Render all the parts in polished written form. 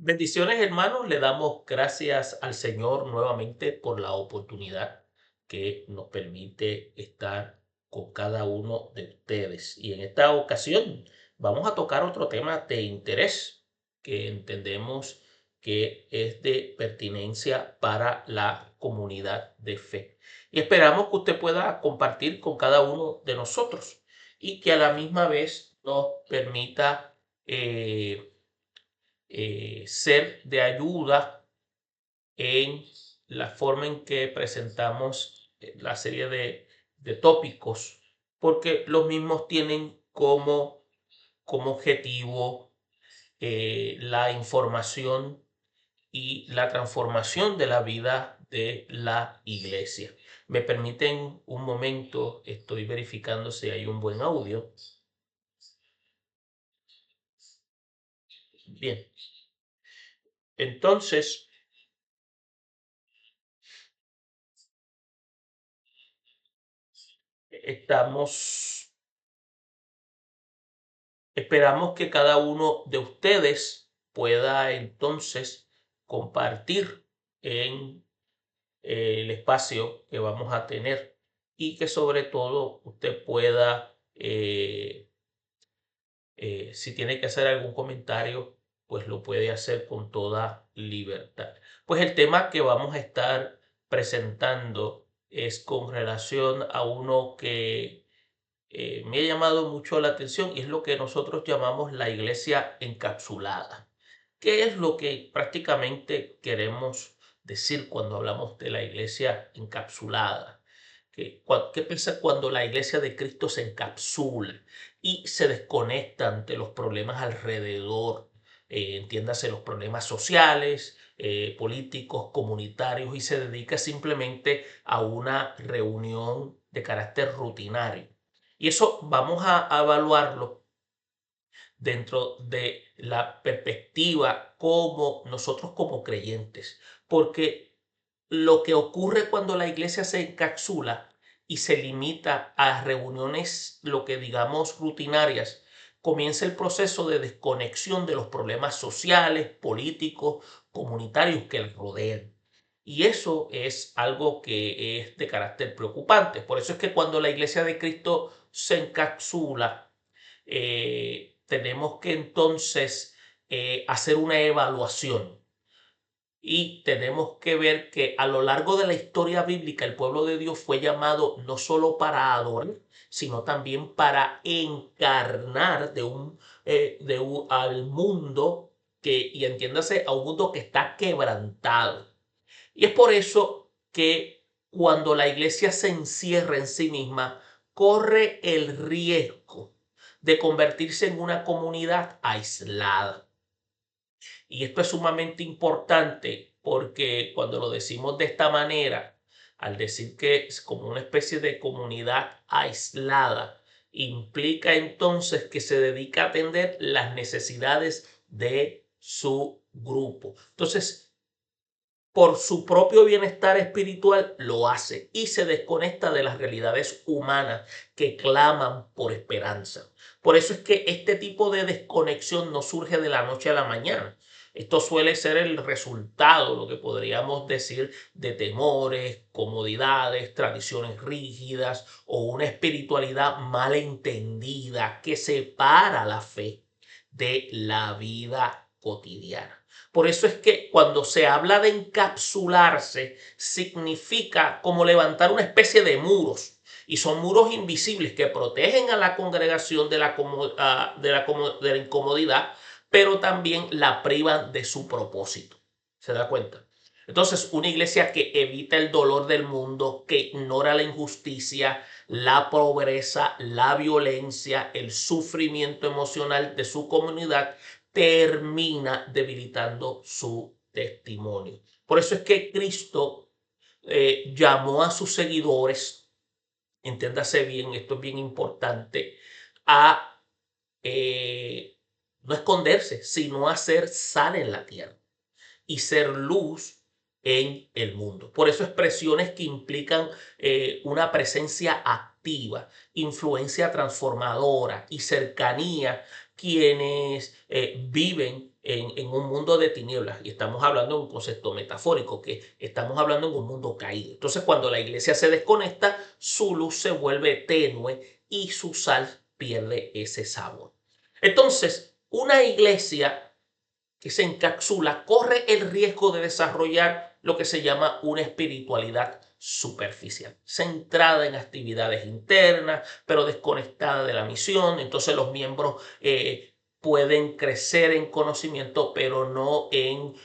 Bendiciones, hermanos. Le damos gracias al Señor nuevamente por la oportunidad que nos permite estar con cada uno de ustedes. Y en esta ocasión vamos a tocar otro tema de interés que entendemos que es de pertinencia para la comunidad de fe. Y esperamos que usted pueda compartir con cada uno de nosotros y que a la misma vez nos permita eh, ser de ayuda en la forma en que presentamos la serie de tópicos, porque los mismos tienen como objetivo la información y la transformación de la vida de la iglesia. ¿Me permiten un momento? Estoy verificando si hay un buen audio. Bien, entonces estamos. Esperamos que cada uno de ustedes pueda entonces compartir en el espacio que vamos a tener y que sobre todo usted pueda, si tiene que hacer algún comentario, pues lo puede hacer con toda libertad. Pues el tema que vamos a estar presentando es con relación a uno que me ha llamado mucho la atención y es lo que nosotros llamamos la iglesia encapsulada. ¿Qué es lo que prácticamente queremos decir cuando hablamos de la iglesia encapsulada? ¿Qué piensa cuando la iglesia de Cristo se encapsula y se desconecta ante los problemas alrededor? Entiéndase los problemas sociales, políticos, comunitarios, y se dedica simplemente a una reunión de carácter rutinario. Y eso vamos a evaluarlo dentro de la perspectiva como nosotros como creyentes, porque lo que ocurre cuando la iglesia se encapsula y se limita a reuniones, lo que digamos rutinarias, comienza el proceso de desconexión de los problemas sociales, políticos, comunitarios que le rodean. Y eso es algo que es de carácter preocupante. Por eso es que cuando la iglesia de Cristo se encapsula, tenemos que entonces hacer una evaluación y tenemos que ver que a lo largo de la historia bíblica el pueblo de Dios fue llamado no solo para adorar, sino también para encarnar al mundo y entiéndase, a un mundo que está quebrantado. Y es por eso que cuando la iglesia se encierra en sí misma, corre el riesgo de convertirse en una comunidad aislada. Y esto es sumamente importante porque cuando lo decimos de esta manera, al decir que es como una especie de comunidad aislada, implica entonces que se dedica a atender las necesidades de su grupo. Entonces, por su propio bienestar espiritual lo hace y se desconecta de las realidades humanas que claman por esperanza. Por eso es que este tipo de desconexión no surge de la noche a la mañana. Esto suele ser el resultado, lo que podríamos decir, de temores, comodidades, tradiciones rígidas o una espiritualidad mal entendida que separa la fe de la vida cotidiana. Por eso es que cuando se habla de encapsularse, significa como levantar una especie de muros. Y son muros invisibles que protegen a la congregación de la incomodidad, pero también la privan de su propósito. ¿Se da cuenta? Entonces, una iglesia que evita el dolor del mundo, que ignora la injusticia, la pobreza, la violencia, el sufrimiento emocional de su comunidad, termina debilitando su testimonio. Por eso es que Cristo llamó a sus seguidores, entiéndase bien, esto es bien importante, a no esconderse, sino a ser sal en la tierra y ser luz en el mundo. Por eso expresiones que implican una presencia activa, influencia transformadora y cercanía quienes viven en un mundo de tinieblas. Y estamos hablando de un concepto metafórico, que estamos hablando en un mundo caído. Entonces, cuando la iglesia se desconecta, su luz se vuelve tenue y su sal pierde ese sabor. Entonces, una iglesia que se encapsula corre el riesgo de desarrollar lo que se llama una espiritualidad superficial, centrada en actividades internas, pero desconectada de la misión. Entonces los miembros pueden crecer en conocimiento, pero no en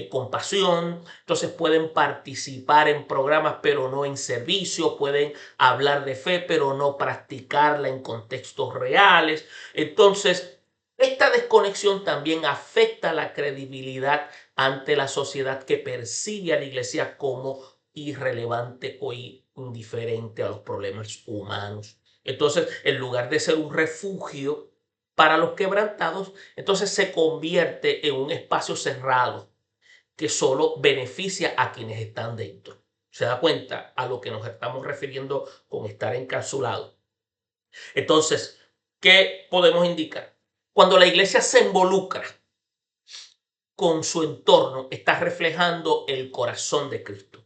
compasión. Entonces pueden participar en programas, pero no en servicio. Pueden hablar de fe, pero no practicarla en contextos reales. Entonces, esta desconexión también afecta la credibilidad ante la sociedad, que percibe a la iglesia como irrelevante o indiferente a los problemas humanos. Entonces, en lugar de ser un refugio para los quebrantados, entonces se convierte en un espacio cerrado que solo beneficia a quienes están dentro. ¿Se da cuenta a lo que nos estamos refiriendo con estar encapsulado? Entonces, ¿qué podemos indicar? Cuando la iglesia se involucra con su entorno, está reflejando el corazón de Cristo,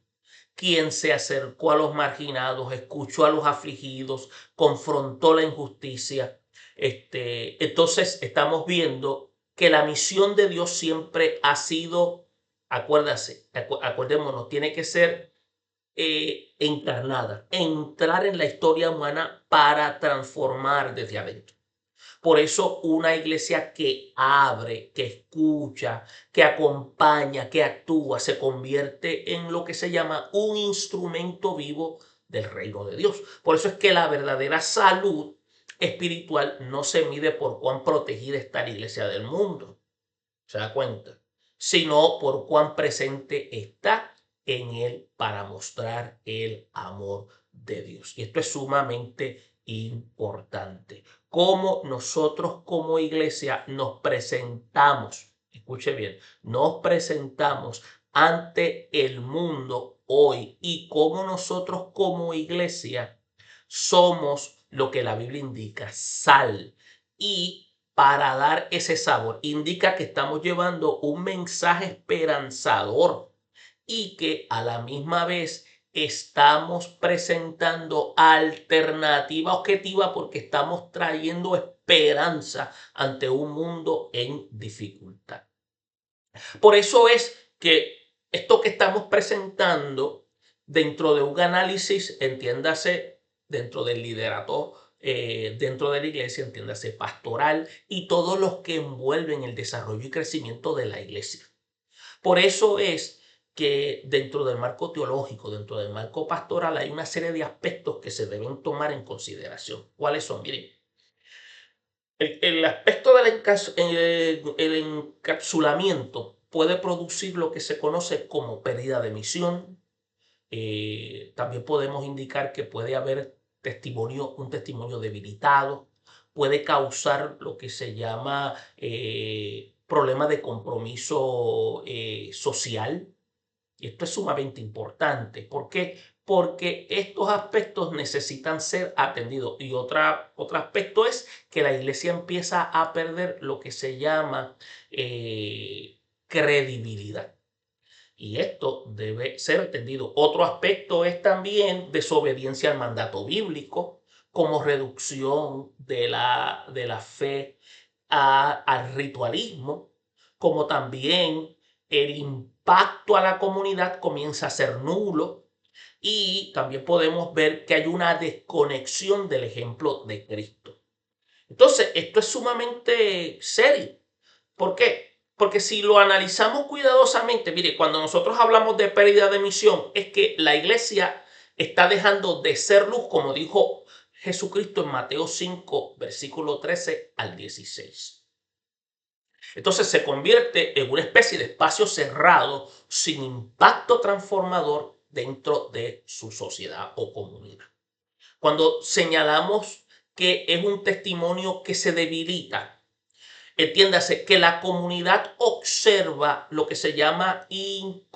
quien se acercó a los marginados, escuchó a los afligidos, confrontó la injusticia. Entonces estamos viendo que la misión de Dios siempre ha sido, acordémonos, tiene que ser encarnada, entrar en la historia humana para transformar desde adentro. Por eso una iglesia que abre, que escucha, que acompaña, que actúa, se convierte en lo que se llama un instrumento vivo del reino de Dios. Por eso es que la verdadera salud espiritual no se mide por cuán protegida está la iglesia del mundo, ¿se da cuenta? Sino por cuán presente está en él para mostrar el amor de Dios. Y esto es sumamente importante. Cómo nosotros como iglesia nos presentamos, escuche bien, nos presentamos ante el mundo hoy, y cómo nosotros como iglesia somos lo que la Biblia indica, sal. Y para dar ese sabor, indica que estamos llevando un mensaje esperanzador y que a la misma vez estamos presentando alternativa objetiva, porque estamos trayendo esperanza ante un mundo en dificultad. Por eso es que esto que estamos presentando dentro de un análisis, entiéndase, dentro del liderato, dentro de la iglesia, entiéndase, pastoral, y todos los que envuelven el desarrollo y crecimiento de la iglesia. Por eso es que dentro del marco teológico, dentro del marco pastoral, hay una serie de aspectos que se deben tomar en consideración. ¿Cuáles son? Miren, el aspecto del el encapsulamiento puede producir lo que se conoce como pérdida de misión. También podemos indicar que puede haber un testimonio debilitado, puede causar lo que se llama problema de compromiso social. Y esto es sumamente importante. ¿Por qué? Porque estos aspectos necesitan ser atendidos. Y otro aspecto es que la iglesia empieza a perder lo que se llama credibilidad. Y esto debe ser atendido. Otro aspecto es también desobediencia al mandato bíblico, como reducción de la fe al ritualismo, como también el impacto a la comunidad comienza a ser nulo. Y también podemos ver que hay una desconexión del ejemplo de Cristo. Entonces, esto es sumamente serio. ¿Por qué? Porque si lo analizamos cuidadosamente, mire, cuando nosotros hablamos de pérdida de misión, es que la iglesia está dejando de ser luz, como dijo Jesucristo en Mateo 5, versículo 13 al 16. Entonces se convierte en una especie de espacio cerrado, sin impacto transformador dentro de su sociedad o comunidad. Cuando señalamos que es un testimonio que se debilita, entiéndase que la comunidad observa lo que se llama incoherencia.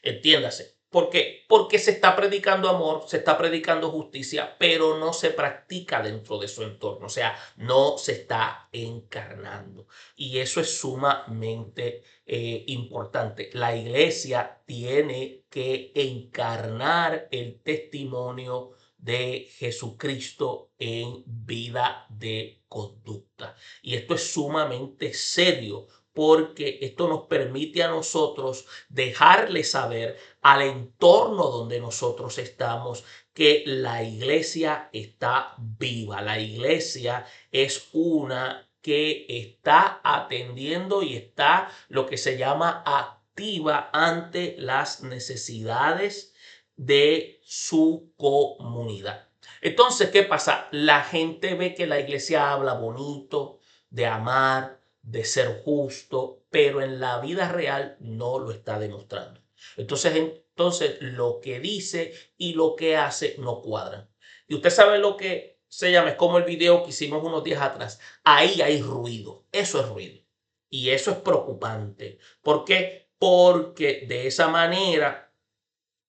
Entiéndase, ¿Por qué? Porque se está predicando amor, se está predicando justicia, pero no se practica dentro de su entorno, o sea, no se está encarnando. Y eso es sumamente importante. La iglesia tiene que encarnar el testimonio de Jesucristo en vida de conducta. Y esto es sumamente serio porque esto nos permite a nosotros dejarle saber al entorno donde nosotros estamos que la iglesia está viva. La iglesia es una que está atendiendo y está lo que se llama activa ante las necesidades de su comunidad. Entonces, ¿qué pasa? La gente ve que la iglesia habla bonito, de amar, de ser justo, pero en la vida real no lo está demostrando. Entonces lo que dice y lo que hace no cuadran. Y usted sabe lo que se llama, es como el video que hicimos unos días atrás. Ahí hay ruido, eso es ruido. Y eso es preocupante. ¿Por qué? Porque de esa manera,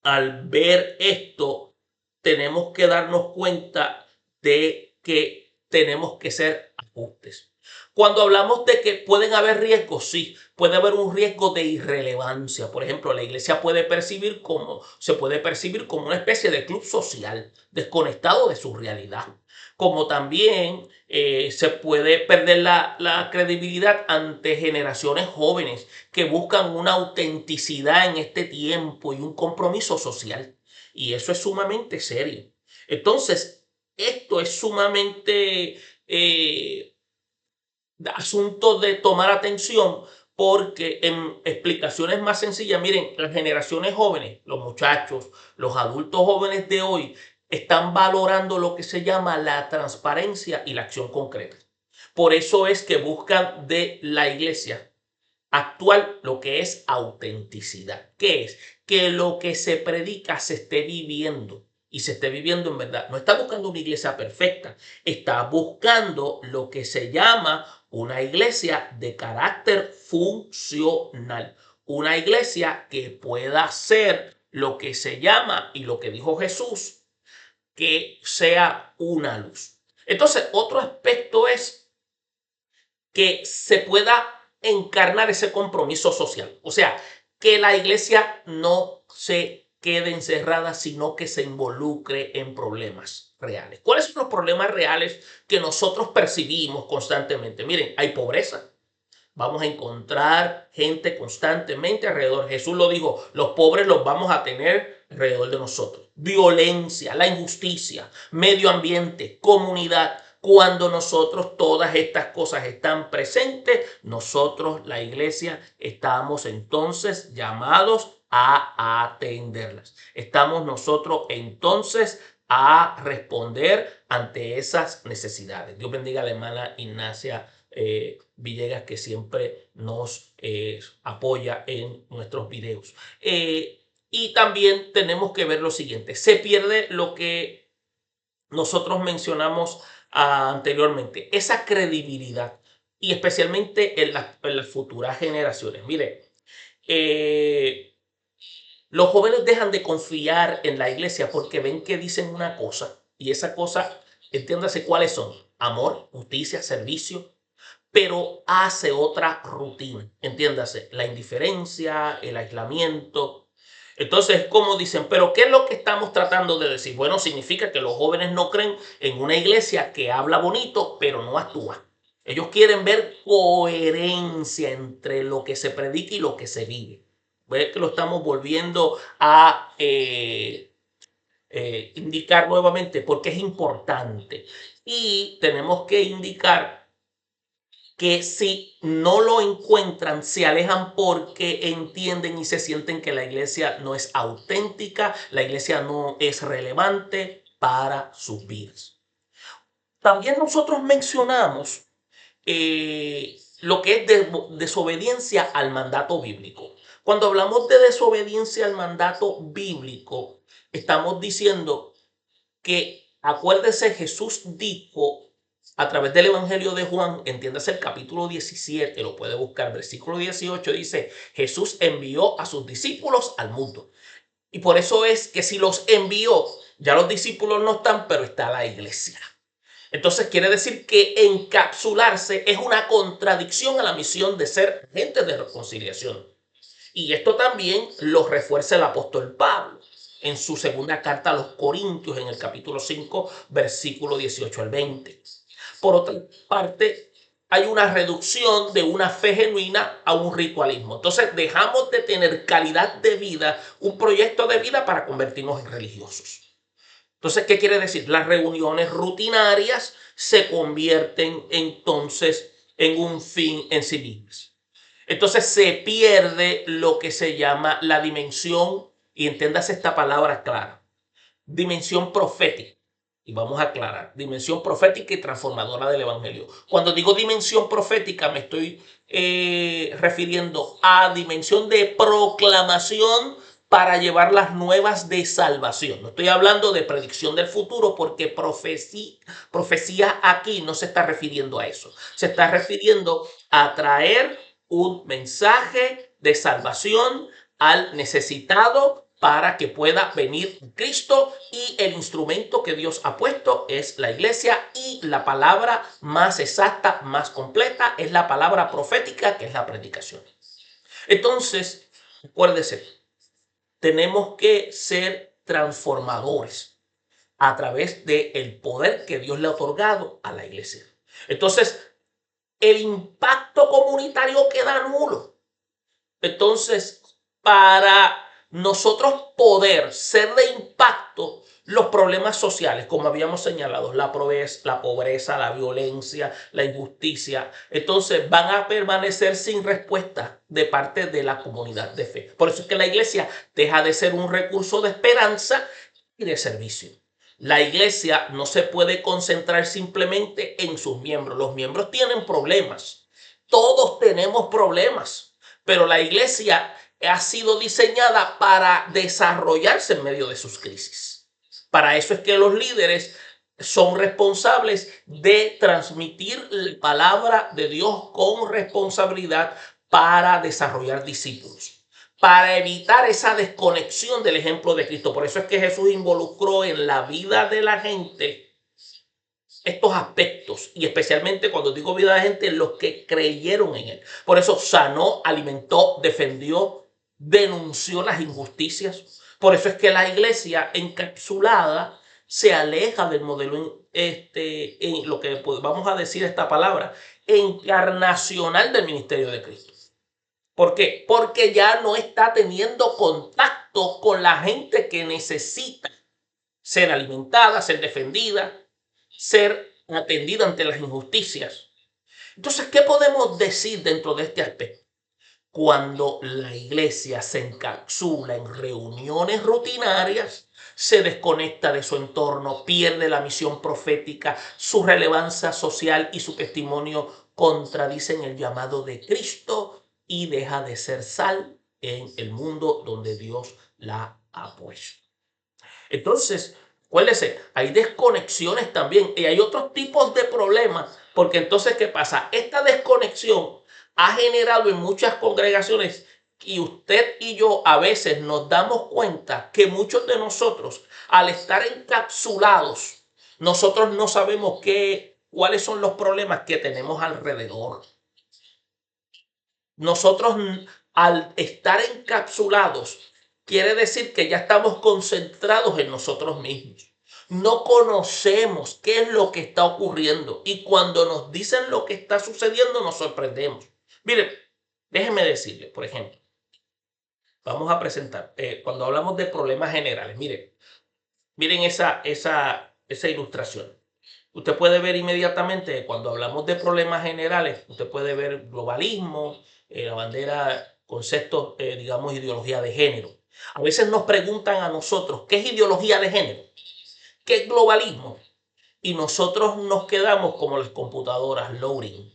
al ver esto, tenemos que darnos cuenta de que tenemos que hacer ajustes. Cuando hablamos de que pueden haber riesgos, sí, puede haber un riesgo de irrelevancia. Por ejemplo, la iglesia se puede percibir como una especie de club social, desconectado de su realidad. Como también se puede perder la credibilidad ante generaciones jóvenes que buscan una autenticidad en este tiempo y un compromiso social. Y eso es sumamente serio. Entonces, esto es sumamente asunto de tomar atención porque en explicaciones más sencillas, miren, las generaciones jóvenes, los muchachos, los adultos jóvenes de hoy están valorando lo que se llama la transparencia y la acción concreta. Por eso es que buscan de la iglesia actual lo que es autenticidad. ¿Qué es? Que lo que se predica se esté viviendo y se esté viviendo en verdad. No está buscando una iglesia perfecta, está buscando lo que se llama una iglesia de carácter funcional. Una iglesia que pueda ser lo que se llama y lo que dijo Jesús, que sea una luz. Entonces, otro aspecto es que se pueda encarnar ese compromiso social. O sea, que la iglesia no se quede encerrada, sino que se involucre en problemas reales. ¿Cuáles son los problemas reales que nosotros percibimos constantemente? Miren, hay pobreza. Vamos a encontrar gente constantemente alrededor. Jesús lo dijo, los pobres los vamos a tener alrededor de nosotros. Violencia, la injusticia, medio ambiente, comunidad. Cuando nosotros todas estas cosas están presentes, nosotros, la iglesia, estamos entonces llamados a atenderlas. Estamos nosotros entonces a responder ante esas necesidades. Dios bendiga a la hermana Ignacia Villegas, que siempre nos apoya en nuestros videos. Y también tenemos que ver lo siguiente, se pierde lo que nosotros mencionamos anteriormente, esa credibilidad, y especialmente en las futuras generaciones. Mire, los jóvenes dejan de confiar en la iglesia porque ven que dicen una cosa y esa cosa, entiéndase cuáles son: amor, justicia, servicio, pero hace otra rutina, entiéndase, la indiferencia, el aislamiento. Entonces, como dicen, pero ¿qué es lo que estamos tratando de decir? Bueno, significa que los jóvenes no creen en una iglesia que habla bonito, pero no actúa. Ellos quieren ver coherencia entre lo que se predica y lo que se vive. ¿Ves que lo estamos volviendo a indicar nuevamente? Porque es importante. Y tenemos que indicar que si no lo encuentran, se alejan porque entienden y se sienten que la iglesia no es auténtica, la iglesia no es relevante para sus vidas. También nosotros mencionamos lo que es desobediencia al mandato bíblico. Cuando hablamos de desobediencia al mandato bíblico, estamos diciendo que, acuérdese, Jesús dijo a través del Evangelio de Juan, entiéndase el capítulo 17, lo puede buscar, versículo 18, dice, Jesús envió a sus discípulos al mundo. Y por eso es que si los envió, ya los discípulos no están, pero está la iglesia. Entonces quiere decir que encapsularse es una contradicción a la misión de ser agentes de reconciliación. Y esto también lo refuerza el apóstol Pablo en su segunda carta a los Corintios, en el capítulo 5, versículo 18 al 20. Por otra parte, hay una reducción de una fe genuina a un ritualismo. Entonces dejamos de tener calidad de vida, un proyecto de vida para convertirnos en religiosos. Entonces, ¿qué quiere decir? Las reuniones rutinarias se convierten entonces en un fin en sí mismas. Entonces se pierde lo que se llama la dimensión, y entiéndase esta palabra clara, dimensión profética. Y vamos a aclarar, dimensión profética y transformadora del evangelio. Cuando digo dimensión profética me estoy refiriendo a dimensión de proclamación para llevar las nuevas de salvación. No estoy hablando de predicción del futuro porque profecía aquí no se está refiriendo a eso. Se está refiriendo a traer un mensaje de salvación al necesitado para que pueda venir Cristo, y el instrumento que Dios ha puesto es la iglesia, y la palabra más exacta, más completa, es la palabra profética, que es la predicación. Entonces, acuérdese, tenemos que ser transformadores a través del poder que Dios le ha otorgado a la iglesia. Entonces, el impacto comunitario queda nulo. Entonces, para nosotros poder ser de impacto, los problemas sociales, como habíamos señalado, la pobreza, la violencia, la injusticia, entonces van a permanecer sin respuesta de parte de la comunidad de fe. Por eso es que la iglesia deja de ser un recurso de esperanza y de servicio. La iglesia no se puede concentrar simplemente en sus miembros. Los miembros tienen problemas. Todos tenemos problemas, pero la iglesia ha sido diseñada para desarrollarse en medio de sus crisis. Para eso es que los líderes son responsables de transmitir la palabra de Dios con responsabilidad para desarrollar discípulos, para evitar esa desconexión del ejemplo de Cristo. Por eso es que Jesús involucró en la vida de la gente estos aspectos, y especialmente cuando digo vida de la gente, los que creyeron en él. Por eso sanó, alimentó, defendió, denunció las injusticias. Por eso es que la iglesia encapsulada se aleja del modelo en lo que vamos a decir esta palabra, encarnacional del ministerio de Cristo. ¿Por qué? Porque ya no está teniendo contacto con la gente que necesita ser alimentada, ser defendida, ser atendida ante las injusticias. Entonces, ¿qué podemos decir dentro de este aspecto? Cuando la iglesia se encapsula en reuniones rutinarias, se desconecta de su entorno, pierde la misión profética, su relevancia social y su testimonio contradicen el llamado de Cristo y deja de ser sal en el mundo donde Dios la ha puesto. Entonces, acuérdense, hay desconexiones también y hay otros tipos de problemas, porque entonces, ¿qué pasa? Esta desconexión ha generado en muchas congregaciones, y usted y yo a veces nos damos cuenta que muchos de nosotros, al estar encapsulados, nosotros no sabemos cuáles son los problemas que tenemos alrededor. Nosotros, al estar encapsulados, quiere decir que ya estamos concentrados en nosotros mismos. No conocemos qué es lo que está ocurriendo, y cuando nos dicen lo que está sucediendo nos sorprendemos. Miren, déjenme decirles, por ejemplo, vamos a presentar, cuando hablamos de problemas generales, miren esa ilustración. Usted puede ver inmediatamente, cuando hablamos de problemas generales, usted puede ver globalismo, la bandera, conceptos, digamos, ideología de género. A veces nos preguntan a nosotros, ¿qué es ideología de género? ¿Qué es globalismo? Y nosotros nos quedamos como las computadoras, loading.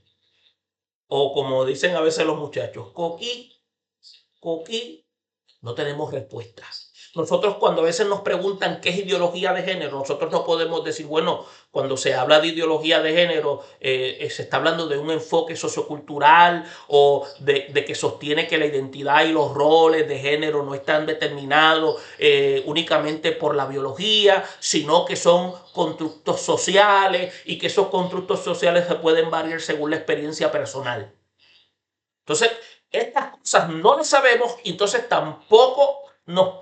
O como dicen a veces los muchachos, coquí, coquí, no tenemos respuestas. Nosotros cuando a veces nos preguntan qué es ideología de género, nosotros no podemos decir, bueno, cuando se habla de ideología de género, se está hablando de un enfoque sociocultural o de que sostiene que la identidad y los roles de género no están determinados únicamente por la biología, sino que son constructos sociales y que esos constructos sociales se pueden variar según la experiencia personal. Entonces, estas cosas no las sabemos y entonces tampoco nos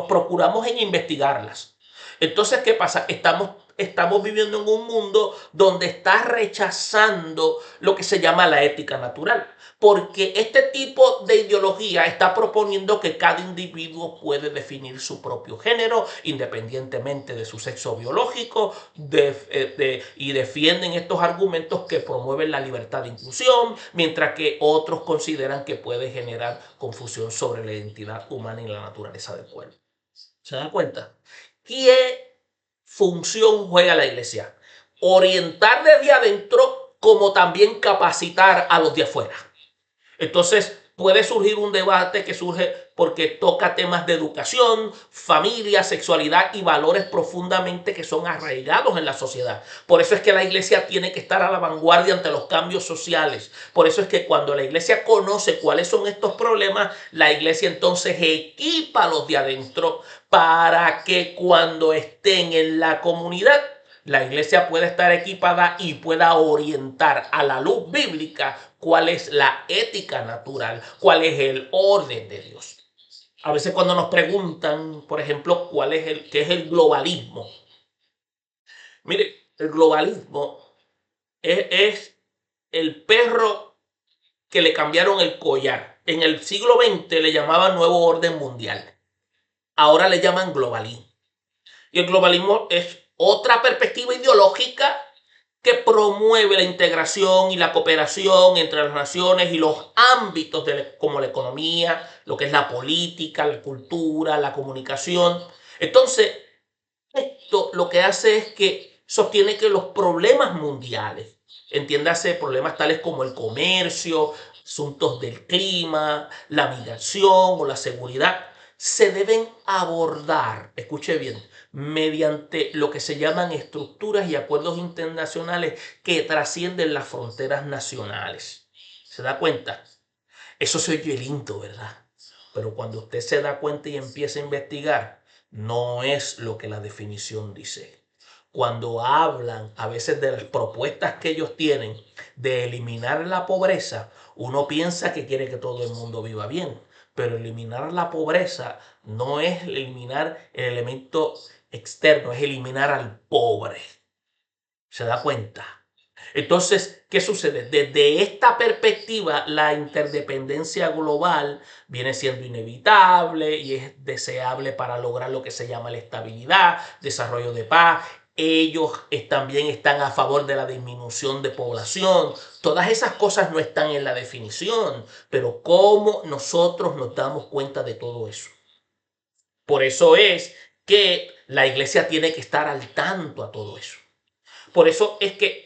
procuramos en investigarlas. Entonces, ¿qué pasa? Estamos viviendo en un mundo donde está rechazando lo que se llama la ética natural. Porque este tipo de ideología está proponiendo que cada individuo puede definir su propio género independientemente de su sexo biológico y defienden estos argumentos que promueven la libertad de inclusión, mientras que otros consideran que puede generar confusión sobre la identidad humana y la naturaleza del cuerpo. ¿Se da cuenta? ¿Qué función juega la iglesia? Orientar desde adentro como también capacitar a los de afuera. Entonces puede surgir un debate que surge porque toca temas de educación, familia, sexualidad y valores profundamente que son arraigados en la sociedad. Por eso es que la iglesia tiene que estar a la vanguardia ante los cambios sociales. Por eso es que cuando la iglesia conoce cuáles son estos problemas, la iglesia entonces equipa a los de adentro para que cuando estén en la comunidad la iglesia pueda estar equipada y pueda orientar a la luz bíblica cuál es la ética natural, cuál es el orden de Dios. A veces cuando nos preguntan, por ejemplo, qué es el globalismo. Mire, el globalismo es el perro que le cambiaron el collar. En el siglo XX le llamaban nuevo orden mundial. Ahora le llaman globalismo. Y el globalismo es otra perspectiva ideológica que promueve la integración y la cooperación entre las naciones y los ámbitos como la economía, lo que es la política, la cultura, la comunicación. Entonces, esto lo que hace es que sostiene que los problemas mundiales, entiéndase problemas tales como el comercio, asuntos del clima, la migración o la seguridad, se deben abordar, escuche bien, mediante lo que se llaman estructuras y acuerdos internacionales que trascienden las fronteras nacionales. ¿Se da cuenta? Eso se oye lindo, ¿verdad? Pero cuando usted se da cuenta y empieza a investigar, no es lo que la definición dice. Cuando hablan a veces de las propuestas que ellos tienen de eliminar la pobreza, uno piensa que quiere que todo el mundo viva bien, pero eliminar la pobreza no es eliminar el elemento externo, es eliminar al pobre. ¿Se da cuenta? Entonces, ¿qué sucede? Desde esta perspectiva, la interdependencia global viene siendo inevitable y es deseable para lograr lo que se llama la estabilidad, desarrollo de paz. Ellos también están a favor de la disminución de población. Todas esas cosas no están en la definición, pero ¿cómo nosotros nos damos cuenta de todo eso? Por eso es que la iglesia tiene que estar al tanto a todo eso. Por eso es que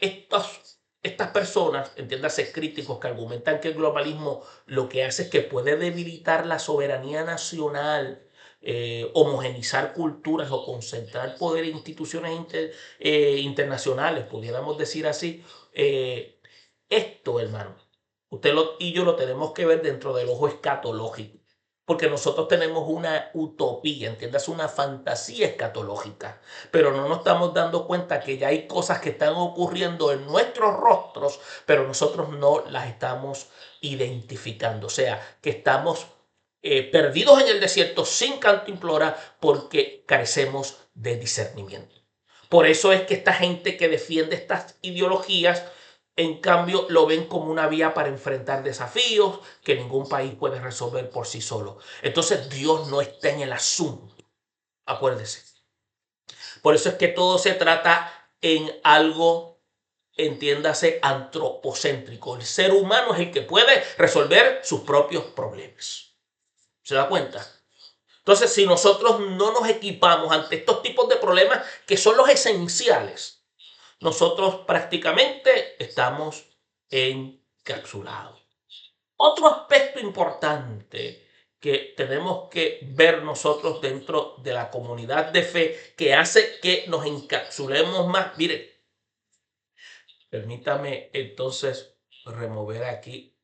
estas personas, entiéndase críticos, que argumentan que el globalismo lo que hace es que puede debilitar la soberanía nacional, homogenizar culturas o concentrar poder en instituciones internacionales, pudiéramos decir así. Esto, hermano, y yo lo tenemos que ver dentro del ojo escatológico. Porque nosotros tenemos una utopía, entiendas, una fantasía escatológica, pero no nos estamos dando cuenta que ya hay cosas que están ocurriendo en nuestros rostros, pero nosotros no las estamos identificando. O sea, que estamos perdidos en el desierto sin canto implora porque carecemos de discernimiento. Por eso es que esta gente que defiende estas ideologías en cambio, lo ven como una vía para enfrentar desafíos que ningún país puede resolver por sí solo. Entonces, Dios no está en el asunto. Acuérdese. Por eso es que todo se trata en algo, entiéndase, antropocéntrico. El ser humano es el que puede resolver sus propios problemas. ¿Se da cuenta? Entonces, si nosotros no nos equipamos ante estos tipos de problemas que son los esenciales, nosotros prácticamente estamos encapsulados. Otro aspecto importante que tenemos que ver nosotros dentro de la comunidad de fe que hace que nos encapsulemos más. Mire, permítame entonces remover aquí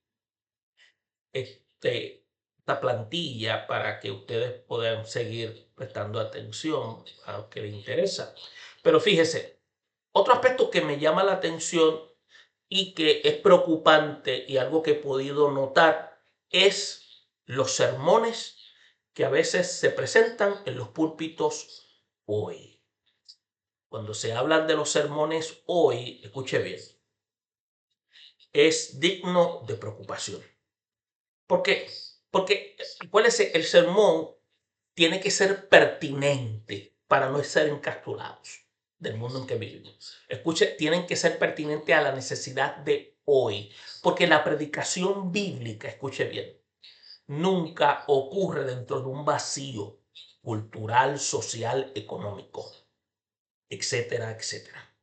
esta plantilla para que ustedes puedan seguir prestando atención a lo que les interesa. Pero fíjese, otro aspecto que me llama la atención y que es preocupante y algo que he podido notar es los sermones que a veces se presentan en los púlpitos hoy. Cuando se hablan de los sermones hoy, escuche bien, es digno de preocupación. ¿Por qué? Porque el sermón tiene que ser pertinente para no ser encapsulados del mundo en que vivimos. Escuche, tienen que ser pertinentes a la necesidad de hoy, porque la predicación bíblica, escuche bien, nunca ocurre dentro de un vacío cultural, social, económico, etcétera, etcétera.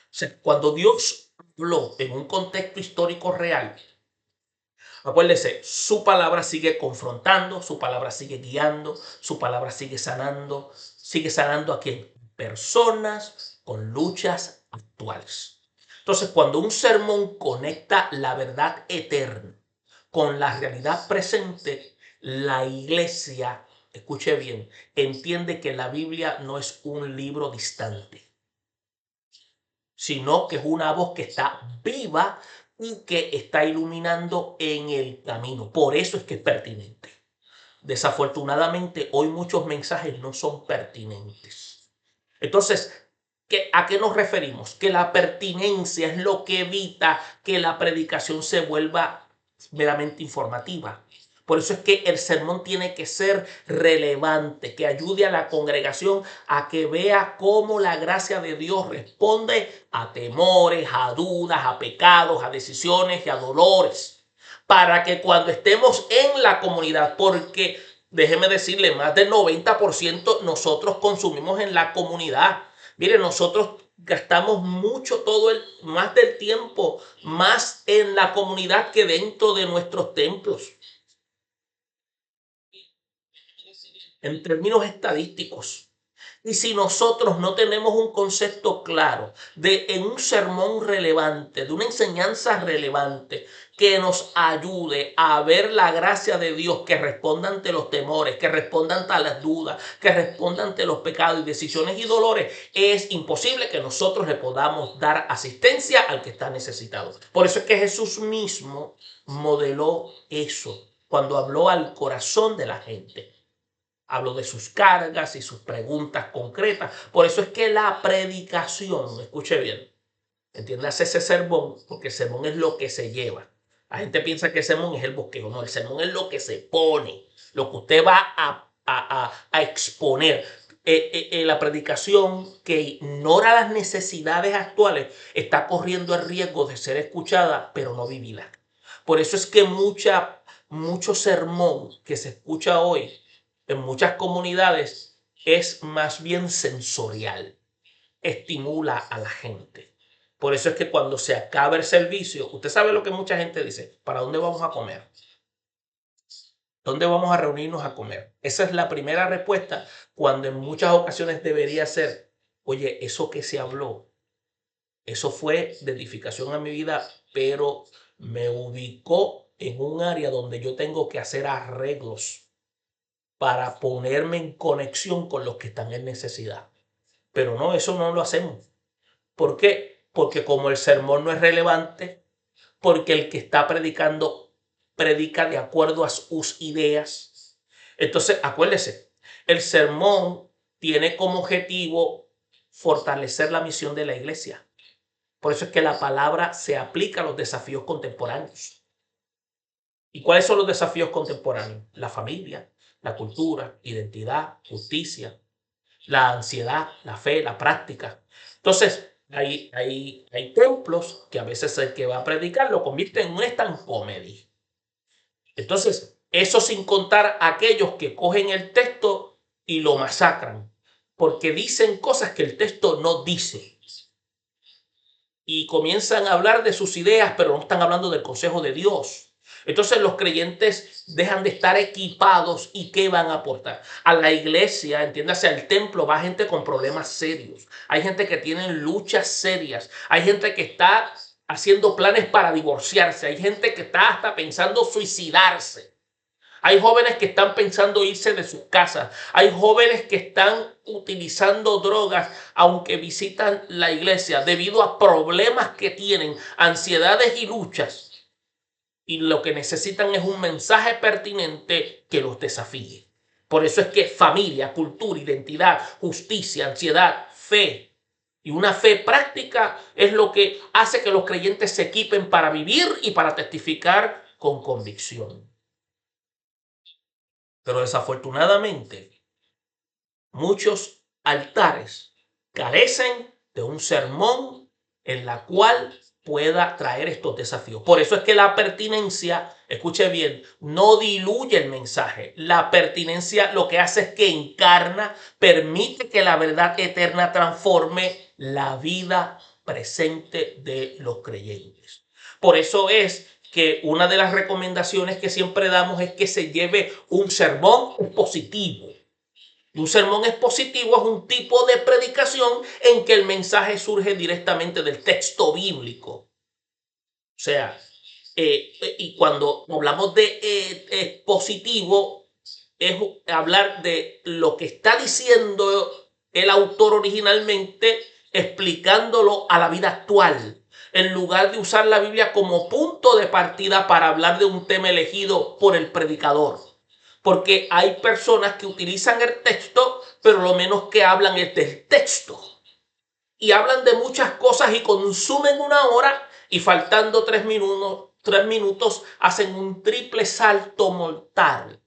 O sea, cuando Dios habló en un contexto histórico real, acuérdese, su palabra sigue confrontando, su palabra sigue guiando, su palabra sigue sanando a quien personas con luchas actuales. Entonces, cuando un sermón conecta la verdad eterna con la realidad presente, la iglesia, escuche bien, entiende que la Biblia no es un libro distante, sino que es una voz que está viva y que está iluminando en el camino. Por eso es que es pertinente. Desafortunadamente, hoy muchos mensajes no son pertinentes. Entonces, ¿a qué nos referimos? Que la pertinencia es lo que evita que la predicación se vuelva meramente informativa. Por eso es que el sermón tiene que ser relevante, que ayude a la congregación a que vea cómo la gracia de Dios responde a temores, a dudas, a pecados, a decisiones y a dolores. Para que cuando estemos en la comunidad, porque déjeme decirle, más del 90% nosotros consumimos en la comunidad. Mire, nosotros gastamos más del tiempo, más en la comunidad que dentro de nuestros templos. En términos estadísticos. Y si nosotros no tenemos un concepto claro en un sermón relevante, de una enseñanza relevante, que nos ayude a ver la gracia de Dios, que responda ante los temores, que responda ante las dudas, que responda ante los pecados y decisiones y dolores, es imposible que nosotros le podamos dar asistencia al que está necesitado. Por eso es que Jesús mismo modeló eso cuando habló al corazón de la gente. Habló de sus cargas y sus preguntas concretas. Por eso es que la predicación, escuche bien, entiéndase ese sermón, porque el sermón es lo que se lleva. La gente piensa que el sermón es el bosquejo. No, el sermón es lo que se pone, lo que usted va a exponer. La predicación que ignora las necesidades actuales está corriendo el riesgo de ser escuchada, pero no vivida. Por eso es que mucho sermón que se escucha hoy en muchas comunidades es más bien sensorial, estimula a la gente. Por eso es que cuando se acaba el servicio, usted sabe lo que mucha gente dice, ¿para dónde vamos a comer? ¿Dónde vamos a reunirnos a comer? Esa es la primera respuesta, cuando en muchas ocasiones debería ser, oye, eso que se habló, eso fue de edificación a mi vida, pero me ubicó en un área donde yo tengo que hacer arreglos para ponerme en conexión con los que están en necesidad. Pero no, eso no lo hacemos. ¿Por qué? Porque como el sermón no es relevante, porque el que está predicando predica de acuerdo a sus ideas. Entonces, acuérdese, el sermón tiene como objetivo fortalecer la misión de la iglesia. Por eso es que la palabra se aplica a los desafíos contemporáneos. ¿Y cuáles son los desafíos contemporáneos? La familia, la cultura, identidad, justicia, la ansiedad, la fe, la práctica. Entonces, hay templos que a veces el que va a predicar lo convierte en un stand comedy. Entonces, eso sin contar aquellos que cogen el texto y lo masacran, porque dicen cosas que el texto no dice. Y comienzan a hablar de sus ideas, pero no están hablando del consejo de Dios. Entonces los creyentes dejan de estar equipados y ¿qué van a aportar? A la iglesia, entiéndase, al templo va gente con problemas serios. Hay gente que tiene luchas serias. Hay gente que está haciendo planes para divorciarse. Hay gente que está hasta pensando suicidarse. Hay jóvenes que están pensando irse de sus casas. Hay jóvenes que están utilizando drogas aunque visitan la iglesia debido a problemas que tienen, ansiedades y luchas. Y lo que necesitan es un mensaje pertinente que los desafíe. Por eso es que familia, cultura, identidad, justicia, ansiedad, fe y una fe práctica es lo que hace que los creyentes se equipen para vivir y para testificar con convicción. Pero desafortunadamente, muchos altares carecen de un sermón en la cual pueda traer estos desafíos. Por eso es que la pertinencia, escuche bien, no diluye el mensaje. La pertinencia lo que hace es que encarna, permite que la verdad eterna transforme la vida presente de los creyentes. Por eso es que una de las recomendaciones que siempre damos es que se lleve un sermón positivo. Un sermón expositivo es un tipo de predicación en que el mensaje surge directamente del texto bíblico. O sea, y cuando hablamos de expositivo, es hablar de lo que está diciendo el autor originalmente, explicándolo a la vida actual, en lugar de usar la Biblia como punto de partida para hablar de un tema elegido por el predicador. Porque hay personas que utilizan el texto, pero lo menos que hablan es del texto. Y hablan de muchas cosas y consumen una hora y faltando 3 minutos hacen un triple salto mortal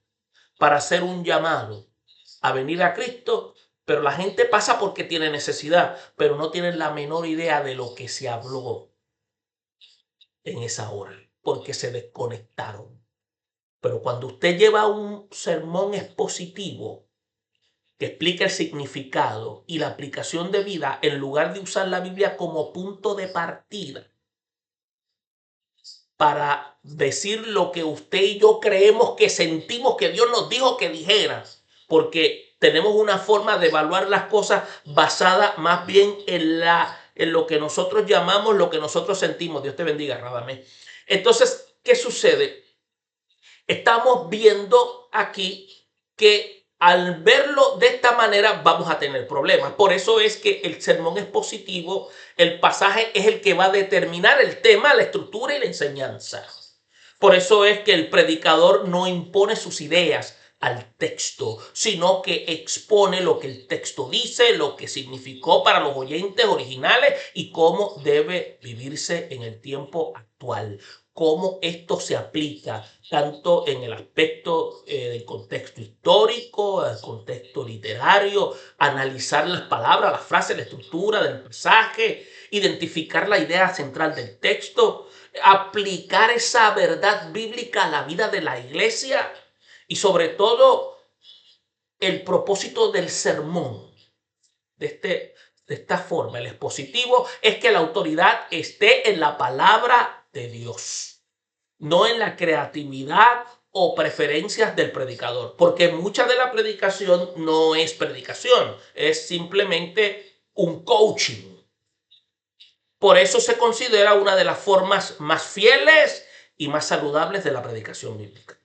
para hacer un llamado a venir a Cristo. Pero la gente pasa porque tiene necesidad, pero no tienen la menor idea de lo que se habló en esa hora, porque se desconectaron. Pero cuando usted lleva un sermón expositivo que explica el significado y la aplicación de vida, en lugar de usar la Biblia como punto de partida para decir lo que usted y yo creemos que sentimos que Dios nos dijo que dijera, porque tenemos una forma de evaluar las cosas basada más bien en lo que nosotros llamamos, lo que nosotros sentimos. Dios te bendiga, Radamés. Entonces, ¿qué sucede? Estamos viendo aquí que al verlo de esta manera vamos a tener problemas. Por eso es que el sermón expositivo, el pasaje es el que va a determinar el tema, la estructura y la enseñanza. Por eso es que el predicador no impone sus ideas al texto, sino que expone lo que el texto dice, lo que significó para los oyentes originales y cómo debe vivirse en el tiempo actual. Cómo esto se aplica tanto en el aspecto del contexto histórico, el contexto literario, analizar las palabras, las frases, la estructura del mensaje, identificar la idea central del texto, aplicar esa verdad bíblica a la vida de la iglesia y sobre todo el propósito del sermón de esta forma. El expositivo es que la autoridad esté en la palabra de Dios, no en la creatividad o preferencias del predicador, porque mucha de la predicación no es predicación, es simplemente un coaching. Por eso se considera una de las formas más fieles y más saludables de la predicación bíblica.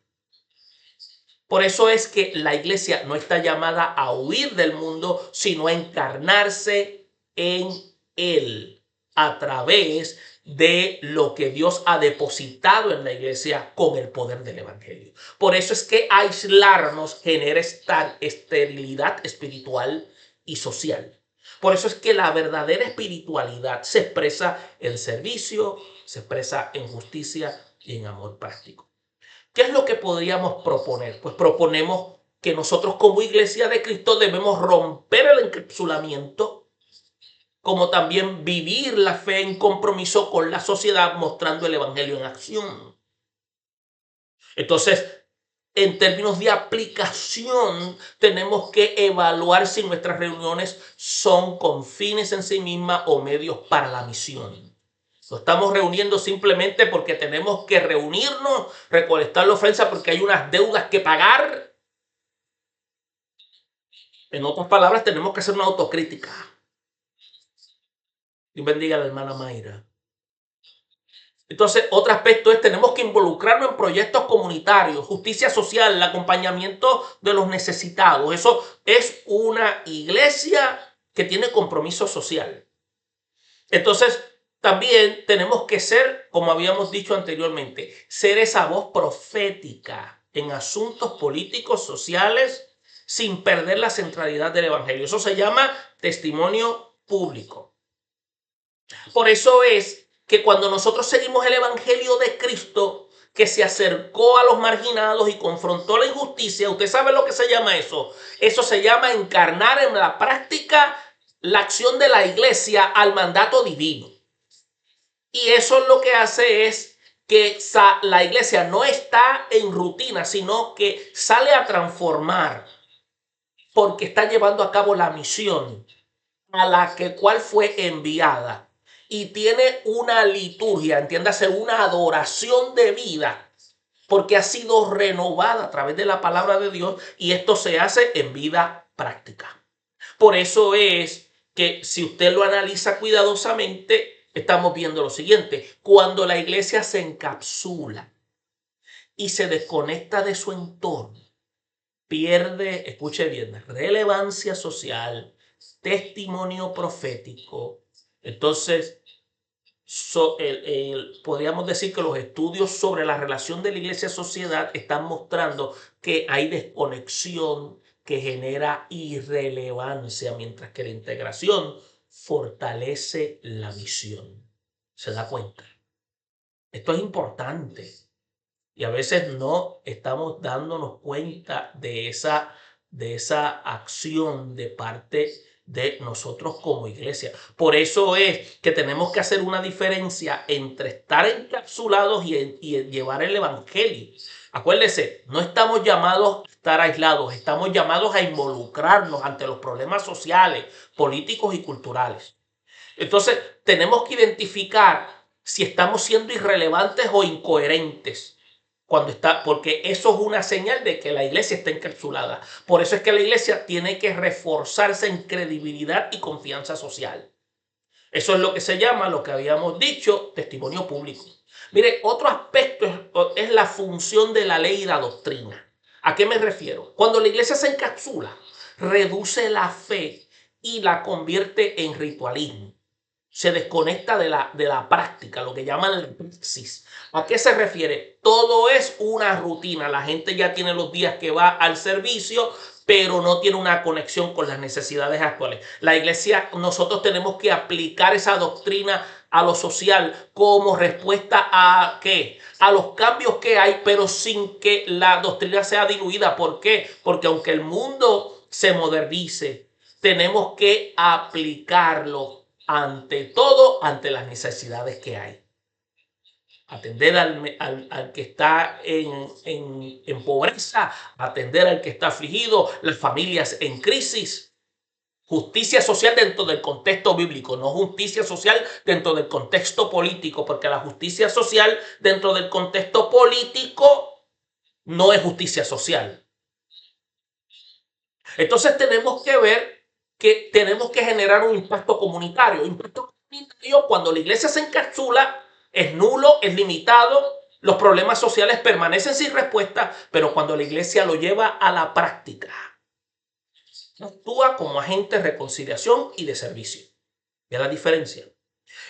Por eso es que la iglesia no está llamada a huir del mundo, sino a encarnarse en él a través de lo que Dios ha depositado en la iglesia con el poder del evangelio. Por eso es que aislarnos genera esta esterilidad espiritual y social. Por eso es que la verdadera espiritualidad se expresa en servicio, se expresa en justicia y en amor práctico. ¿Qué es lo que podríamos proponer? Pues proponemos que nosotros como Iglesia de Cristo debemos romper el encapsulamiento, como también vivir la fe en compromiso con la sociedad, mostrando el evangelio en acción. Entonces, en términos de aplicación, tenemos que evaluar si nuestras reuniones son con fines en sí mismas o medios para la misión. No estamos reuniendo simplemente porque tenemos que reunirnos, recolectar la ofrenda porque hay unas deudas que pagar. En otras palabras, tenemos que hacer una autocrítica. Dios bendiga a la hermana Mayra. Entonces, otro aspecto es tenemos que involucrarnos en proyectos comunitarios, justicia social, el acompañamiento de los necesitados. Eso es una iglesia que tiene compromiso social. Entonces, también tenemos que ser, como habíamos dicho anteriormente, ser esa voz profética en asuntos políticos, sociales, sin perder la centralidad del evangelio. Eso se llama testimonio público. Por eso es que cuando nosotros seguimos el evangelio de Cristo, que se acercó a los marginados y confrontó la injusticia, ¿usted sabe lo que se llama eso? Eso se llama encarnar en la práctica la acción de la iglesia al mandato divino. Y eso lo que hace es que la iglesia no está en rutina, sino que sale a transformar porque está llevando a cabo la misión a la cual fue enviada. Y tiene una liturgia, entiéndase, una adoración de vida, porque ha sido renovada a través de la palabra de Dios y esto se hace en vida práctica. Por eso es que si usted lo analiza cuidadosamente, estamos viendo lo siguiente. Cuando la iglesia se encapsula y se desconecta de su entorno, pierde, escuche bien, relevancia social, testimonio profético. Entonces, podríamos decir que los estudios sobre la relación de la iglesia-sociedad están mostrando que hay desconexión que genera irrelevancia, mientras que la integración fortalece la misión. ¿Se da cuenta? Esto es importante y a veces no estamos dándonos cuenta de esa acción de parte de nosotros como iglesia. Por eso es que tenemos que hacer una diferencia entre estar encapsulados y llevar el evangelio. Acuérdese, no estamos llamados a estar aislados, estamos llamados a involucrarnos ante los problemas sociales, políticos y culturales. Entonces, tenemos que identificar si estamos siendo irrelevantes o incoherentes. Porque eso es una señal de que la iglesia está encapsulada. Por eso es que la iglesia tiene que reforzarse en credibilidad y confianza social. Eso es lo que se llama, lo que habíamos dicho, testimonio público. Mire, otro aspecto es la función de la ley y la doctrina. ¿A qué me refiero? Cuando la iglesia se encapsula, reduce la fe y la convierte en ritualismo. Se desconecta de la práctica, lo que llaman la praxis. ¿A qué se refiere? Todo es una rutina. La gente ya tiene los días que va al servicio, pero no tiene una conexión con las necesidades actuales. La iglesia, nosotros tenemos que aplicar esa doctrina a lo social como respuesta a ¿qué? A los cambios que hay, pero sin que la doctrina sea diluida. ¿Por qué? Porque aunque el mundo se modernice, tenemos que aplicarlo ante todo, ante las necesidades que hay. Atender al que está en pobreza, atender al que está afligido, las familias en crisis. Justicia social dentro del contexto bíblico, no justicia social dentro del contexto político, porque la justicia social dentro del contexto político no es justicia social. Entonces tenemos que ver que tenemos que generar un impacto comunitario. Impacto comunitario cuando la iglesia se encapsula es nulo, es limitado, los problemas sociales permanecen sin respuesta, pero cuando la iglesia lo lleva a la práctica, actúa como agente de reconciliación y de servicio. ¿Ve la diferencia?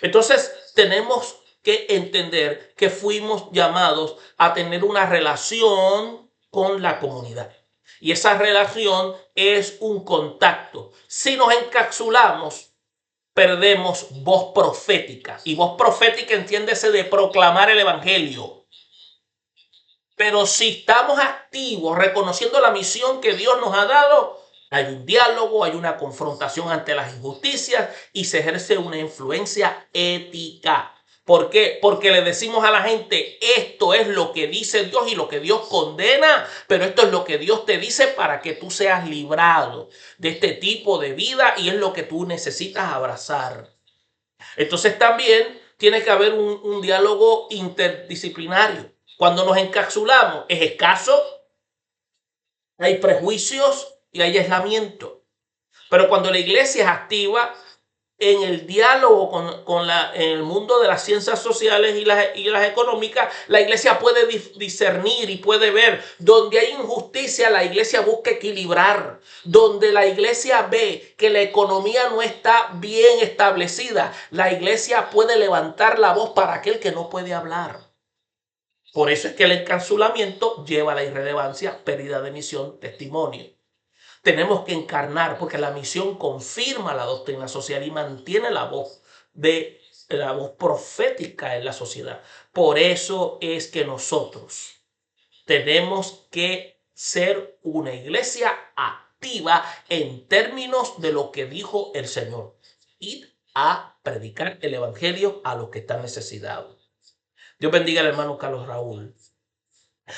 Entonces tenemos que entender que fuimos llamados a tener una relación con la comunidad. Y esa relación es un contacto. Si nos encapsulamos, perdemos voz profética. Y voz profética entiéndese de proclamar el evangelio. Pero si estamos activos, reconociendo la misión que Dios nos ha dado, hay un diálogo, hay una confrontación ante las injusticias y se ejerce una influencia ética. ¿Por qué? Porque le decimos a la gente, esto es lo que dice Dios y lo que Dios condena, pero esto es lo que Dios te dice para que tú seas librado de este tipo de vida y es lo que tú necesitas abrazar. Entonces también tiene que haber un diálogo interdisciplinario. Cuando nos encapsulamos es escaso, hay prejuicios y hay aislamiento. Pero cuando la iglesia es activa en el diálogo en el mundo de las ciencias sociales y las económicas, la iglesia puede discernir y puede ver. Donde hay injusticia, la iglesia busca equilibrar. Donde la iglesia ve que la economía no está bien establecida, la iglesia puede levantar la voz para aquel que no puede hablar. Por eso es que el encapsulamiento lleva a la irrelevancia, pérdida de misión, testimonio. Tenemos que encarnar, porque la misión confirma la doctrina social y mantiene la voz profética en la sociedad. Por eso es que nosotros tenemos que ser una iglesia activa en términos de lo que dijo el Señor. Ir a predicar el evangelio a los que están necesitados. Dios bendiga al hermano Carlos Raúl.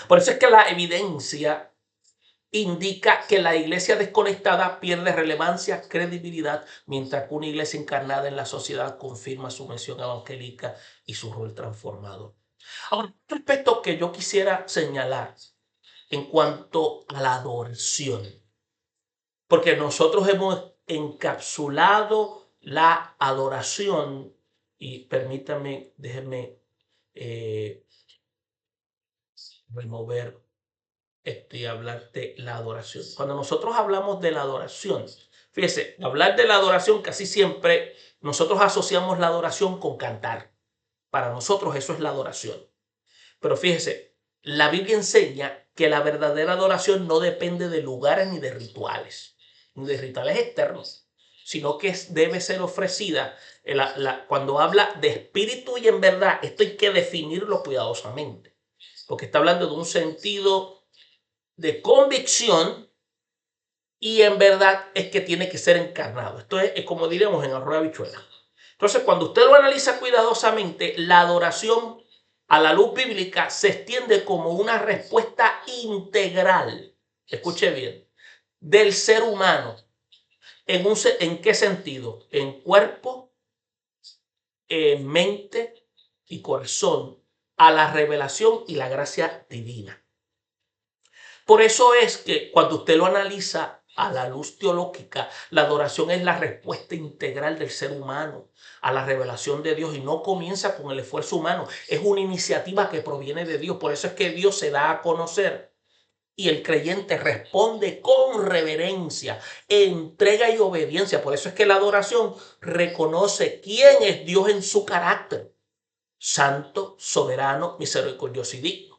Por eso es que la evidencia indica que la iglesia desconectada pierde relevancia, credibilidad, mientras que una iglesia encarnada en la sociedad confirma su misión evangélica y su rol transformador. Ahora, otro aspecto que yo quisiera señalar en cuanto a la adoración, porque nosotros hemos encapsulado la adoración, y permítanme, déjenme remover y hablar de la adoración. Cuando nosotros hablamos de la adoración, fíjese, hablar de la adoración casi siempre nosotros asociamos la adoración con cantar. Para nosotros eso es la adoración. Pero fíjese, la Biblia enseña que la verdadera adoración no depende de lugares ni de rituales externos, sino que debe ser ofrecida cuando habla de espíritu y en verdad. Esto hay que definirlo cuidadosamente, porque está hablando de un sentido de convicción y en verdad es que tiene que ser encarnado. Esto es como diríamos en arroz de habichuela. Entonces, cuando usted lo analiza cuidadosamente, la adoración a la luz bíblica se extiende como una respuesta integral, escuche bien, del ser humano. ¿En qué sentido? En cuerpo, mente y corazón, a la revelación y la gracia divina. Por eso es que cuando usted lo analiza a la luz teológica, la adoración es la respuesta integral del ser humano a la revelación de Dios y no comienza con el esfuerzo humano. Es una iniciativa que proviene de Dios. Por eso es que Dios se da a conocer y el creyente responde con reverencia, entrega y obediencia. Por eso es que la adoración reconoce quién es Dios en su carácter: santo, soberano, misericordioso y digno.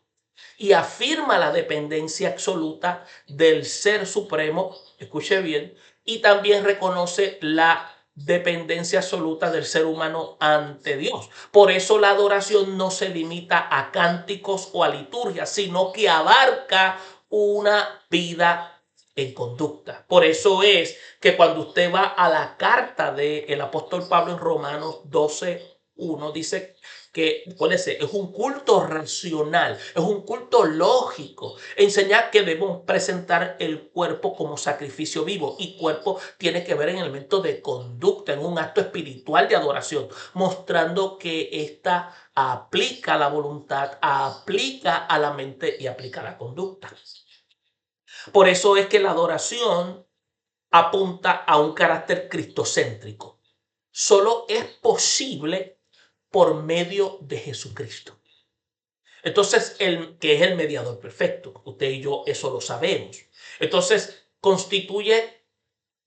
Y afirma la dependencia absoluta del Ser Supremo, escuche bien, y también reconoce la dependencia absoluta del ser humano ante Dios. Por eso la adoración no se limita a cánticos o a liturgia, sino que abarca una vida en conducta. Por eso es que cuando usted va a la carta del apóstol Pablo en Romanos 12:1, dice que es un culto racional, es un culto lógico. Enseñar que debemos presentar el cuerpo como sacrificio vivo, y cuerpo tiene que ver en el elemento de conducta, en un acto espiritual de adoración, mostrando que esta aplica a la voluntad, aplica a la mente y aplica a la conducta. Por eso es que la adoración apunta a un carácter cristocéntrico. Solo es posible por medio de Jesucristo. Entonces, que es el mediador perfecto. Usted y yo eso lo sabemos. Entonces, constituye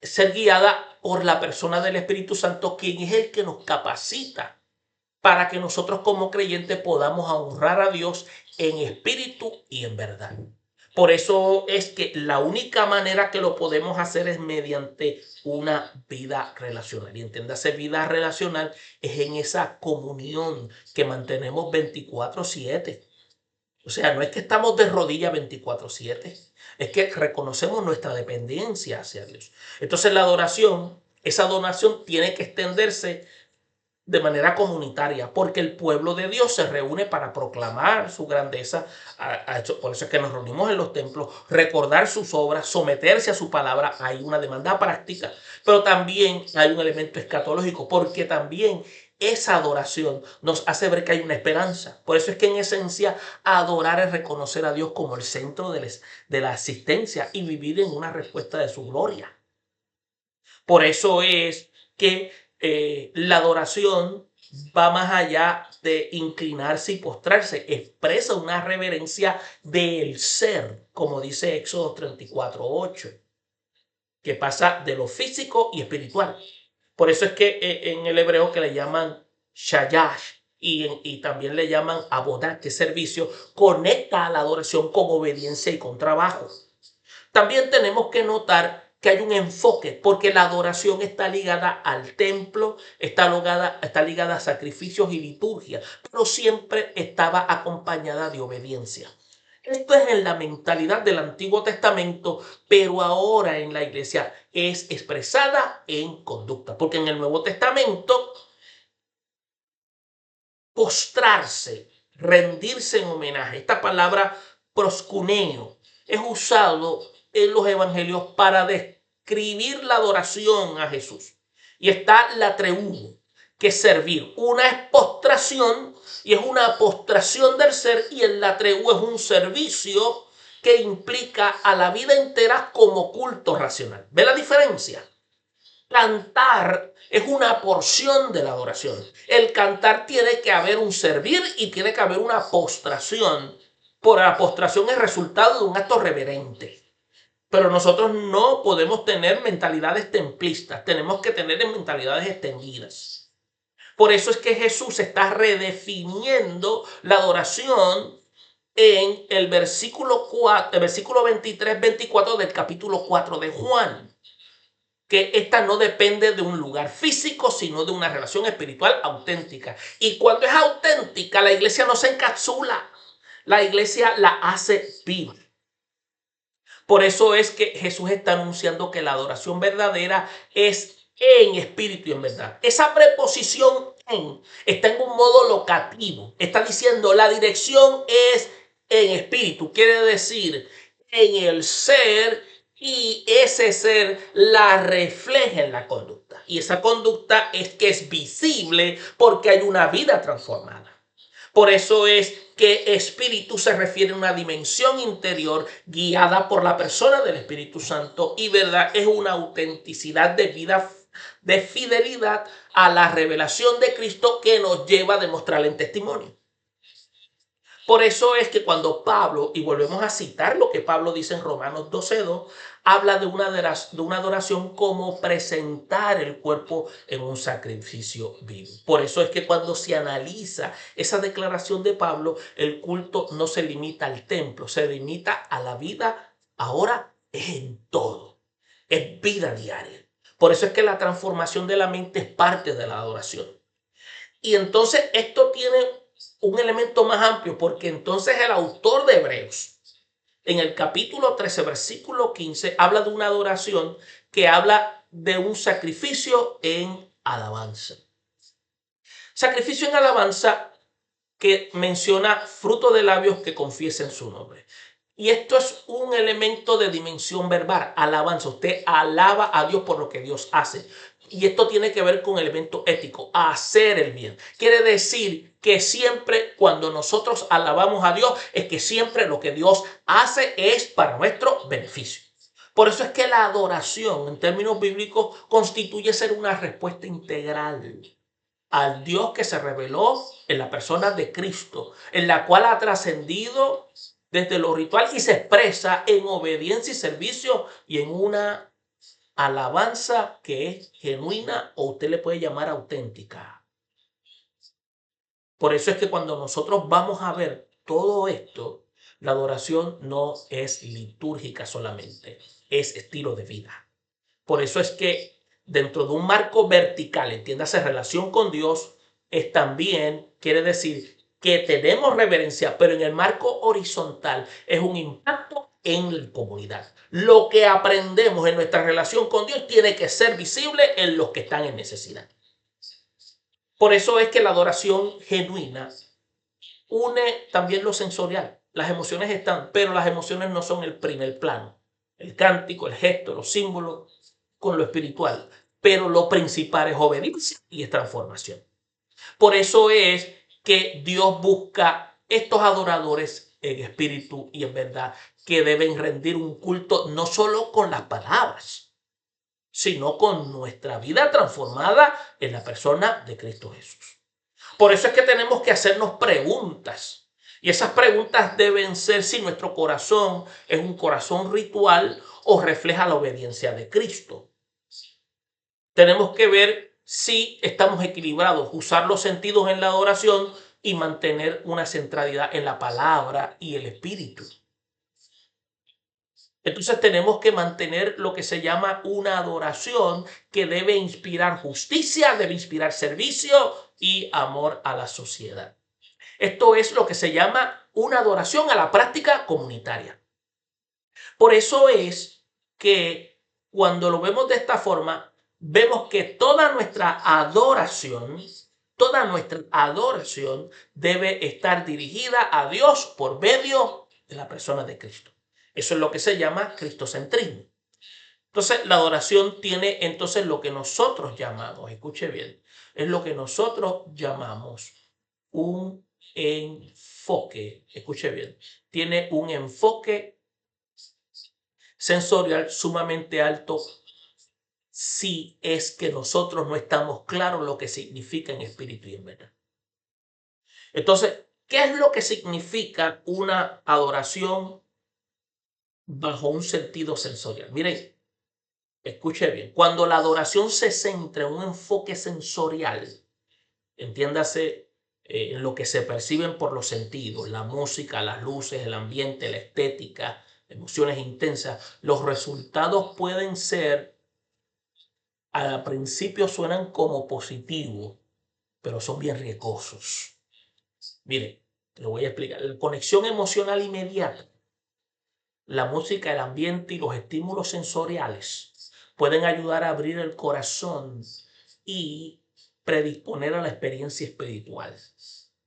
ser guiada por la persona del Espíritu Santo, quien es el que nos capacita para que nosotros como creyentes podamos honrar a Dios en espíritu y en verdad. Por eso es que la única manera que lo podemos hacer es mediante una vida relacional. Y entiéndase, vida relacional es en esa comunión que mantenemos 24/7. O sea, no es que estamos de rodillas 24/7, es que reconocemos nuestra dependencia hacia Dios. Entonces la adoración, esa adoración tiene que extenderse de manera comunitaria, porque el pueblo de Dios se reúne para proclamar su grandeza. Por eso es que nos reunimos en los templos, recordar sus obras, someterse a su palabra. Hay una demanda práctica, pero también hay un elemento escatológico, porque también esa adoración nos hace ver que hay una esperanza. Por eso es que en esencia adorar es reconocer a Dios como el centro de la existencia y vivir en una respuesta de su gloria. Por eso es que la adoración va más allá de inclinarse y postrarse, expresa una reverencia del ser, como dice Éxodo 34:8, que pasa de lo físico y espiritual. Por eso es que en el hebreo que le llaman shayash y también le llaman abodah, que es servicio, conecta a la adoración con obediencia y con trabajo. También tenemos que notar que hay un enfoque, porque la adoración está ligada al templo, está ligada a sacrificios y liturgia, pero siempre estaba acompañada de obediencia. Esto es en la mentalidad del Antiguo Testamento, pero ahora en la iglesia es expresada en conducta, porque en el Nuevo Testamento postrarse, rendirse en homenaje, esta palabra proscuneo, es usado en los evangelios para describir la adoración a Jesús. Y está la treuo, que es servir. Una es postración y es una postración del ser, y el latreuo es un servicio que implica a la vida entera como culto racional. ¿Ve la diferencia? Cantar es una porción de la adoración. El cantar tiene que haber un servir y tiene que haber una postración. Por la postración es resultado de un acto reverente. Pero nosotros no podemos tener mentalidades templistas, tenemos que tener mentalidades extendidas. Por eso es que Jesús está redefiniendo la adoración en el versículo 23-24 del capítulo 4 de Juan, que esta no depende de un lugar físico, sino de una relación espiritual auténtica. Y cuando es auténtica, la iglesia no se encapsula, la iglesia la hace viva. Por eso es que Jesús está anunciando que la adoración verdadera es en espíritu y en verdad. Esa preposición en está en un modo locativo. Está diciendo la dirección es en espíritu. Quiere decir en el ser, y ese ser la refleja en la conducta. Y esa conducta es que es visible porque hay una vida transformada. Por eso es que espíritu se refiere a una dimensión interior guiada por la persona del Espíritu Santo, y verdad es una autenticidad de vida, de fidelidad a la revelación de Cristo que nos lleva a demostrarla en testimonio. Por eso es que cuando Pablo, y volvemos a citar lo que Pablo dice en Romanos 12:2, habla de una adoración como presentar el cuerpo en un sacrificio vivo. Por eso es que cuando se analiza esa declaración de Pablo, el culto no se limita al templo, se limita a la vida ahora en todo. Es vida diaria. Por eso es que la transformación de la mente es parte de la adoración. Y entonces esto tiene un elemento más amplio, porque entonces el autor de Hebreos, en el capítulo 13, versículo 15, habla de una adoración que habla de un sacrificio en alabanza. Sacrificio en alabanza que menciona fruto de labios que confiesen su nombre. Y esto es un elemento de dimensión verbal, alabanza. Usted alaba a Dios por lo que Dios hace. Y esto tiene que ver con el elemento ético, hacer el bien. Quiere decir que siempre cuando nosotros alabamos a Dios, es que siempre lo que Dios hace es para nuestro beneficio. Por eso es que la adoración, en términos bíblicos, constituye ser una respuesta integral al Dios que se reveló en la persona de Cristo, en la cual ha trascendido desde lo ritual y se expresa en obediencia y servicio y en una alabanza que es genuina, o usted le puede llamar auténtica. Por eso es que cuando nosotros vamos a ver todo esto, la adoración no es litúrgica solamente, es estilo de vida. Por eso es que dentro de un marco vertical, entiéndase relación con Dios, es también, quiere decir que tenemos reverencia, pero en el marco horizontal es un impacto en la comunidad. Lo que aprendemos en nuestra relación con Dios tiene que ser visible en los que están en necesidad. Por eso es que la adoración genuina une también lo sensorial. Las emociones están, pero las emociones no son el primer plano. El cántico, el gesto, los símbolos, con lo espiritual. Pero lo principal es obediencia y es transformación. Por eso es que Dios busca estos adoradores en espíritu y en verdad, que deben rendir un culto no solo con las palabras, sino con nuestra vida transformada en la persona de Cristo Jesús. Por eso es que tenemos que hacernos preguntas. Y esas preguntas deben ser si nuestro corazón es un corazón ritual o refleja la obediencia de Cristo. Tenemos que ver si estamos equilibrados, usar los sentidos en la adoración y mantener una centralidad en la palabra y el espíritu. Entonces tenemos que mantener lo que se llama una adoración que debe inspirar justicia, debe inspirar servicio y amor a la sociedad. Esto es lo que se llama una adoración a la práctica comunitaria. Por eso es que cuando lo vemos de esta forma, vemos que toda nuestra adoración debe estar dirigida a Dios por medio de la persona de Cristo. Eso es lo que se llama cristocentrismo. Entonces, la adoración tiene entonces lo que nosotros llamamos, escuche bien, es lo que nosotros llamamos un enfoque, escuche bien, tiene un enfoque sensorial sumamente alto si es que nosotros no estamos claros lo que significa en espíritu y en verdad. Entonces, ¿qué es lo que significa una adoración bajo un sentido sensorial? Miren, escuche bien, cuando la adoración se centra en un enfoque sensorial, entiéndase en lo que se perciben por los sentidos, la música, las luces, el ambiente, la estética, emociones intensas, los resultados pueden ser, al principio suenan como positivos, pero son bien riesgosos. Mire, te lo voy a explicar. La conexión emocional inmediata, la música, el ambiente y los estímulos sensoriales pueden ayudar a abrir el corazón y predisponer a la experiencia espiritual.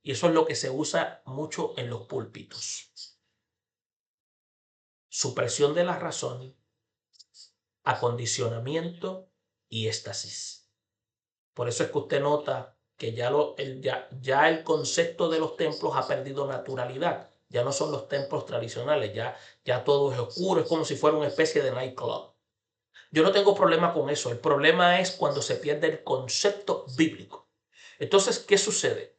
Y eso es lo que se usa mucho en los púlpitos. Supresión de la razón, acondicionamiento y éxtasis. Por eso es que usted nota que ya el concepto de los templos ha perdido naturalidad. Ya no son los templos tradicionales, ya todo es oscuro, es como si fuera una especie de nightclub. Yo no tengo problema con eso, el problema es cuando se pierde el concepto bíblico. Entonces, ¿qué sucede?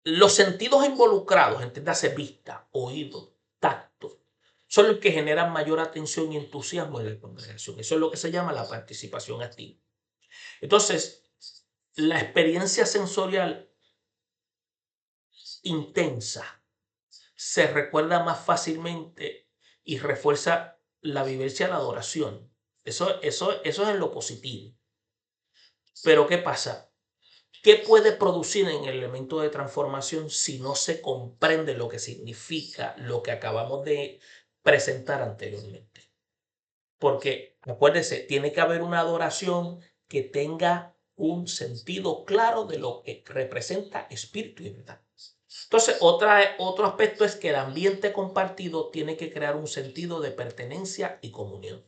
Los sentidos involucrados, entiéndase vista, oído, tacto, son los que generan mayor atención y entusiasmo en la congregación. Eso es lo que se llama la participación activa. Entonces, la experiencia sensorial intensa se recuerda más fácilmente y refuerza la vivencia de la adoración. Eso es en lo positivo. Pero ¿qué pasa? ¿Qué puede producir en el elemento de transformación si no se comprende lo que significa lo que acabamos de presentar anteriormente? Porque, acuérdense, tiene que haber una adoración que tenga un sentido claro de lo que representa espíritu y verdad. Entonces, otro aspecto es que el ambiente compartido tiene que crear un sentido de pertenencia y comunión.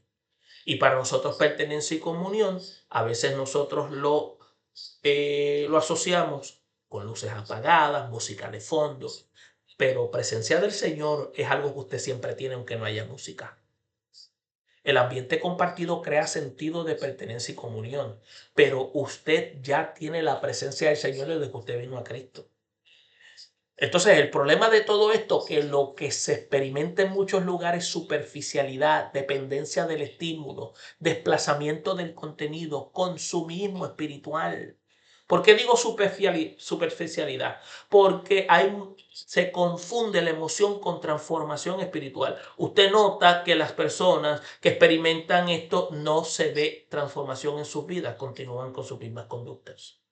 Y para nosotros pertenencia y comunión, a veces nosotros lo asociamos con luces apagadas, música de fondo, pero presencia del Señor es algo que usted siempre tiene aunque no haya música. El ambiente compartido crea sentido de pertenencia y comunión, pero usted ya tiene la presencia del Señor desde que usted vino a Cristo. Entonces, el problema de todo esto, que lo que se experimenta en muchos lugares es superficialidad, dependencia del estímulo, desplazamiento del contenido, consumismo espiritual. ¿Por qué digo superficialidad? Porque se confunde la emoción con transformación espiritual. Usted nota que las personas que experimentan esto no se ve transformación en sus vidas, continúan con sus mismas conductas.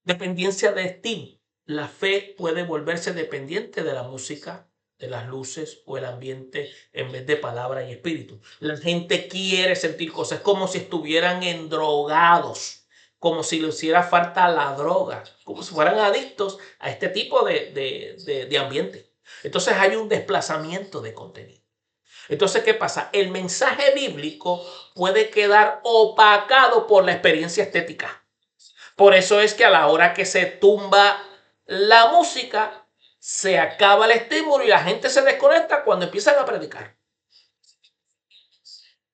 Dependencia de estímulo. La fe puede volverse dependiente de la música, de las luces o el ambiente en vez de palabra y espíritu. La gente quiere sentir cosas como si estuvieran endrogados, como si le hiciera falta la droga, como si fueran adictos a este tipo de ambiente. Entonces hay un desplazamiento de contenido. Entonces, ¿qué pasa? El mensaje bíblico puede quedar opacado por la experiencia estética. Por eso es que a la hora que se tumba la música, se acaba el estímulo y la gente se desconecta cuando empiezan a predicar.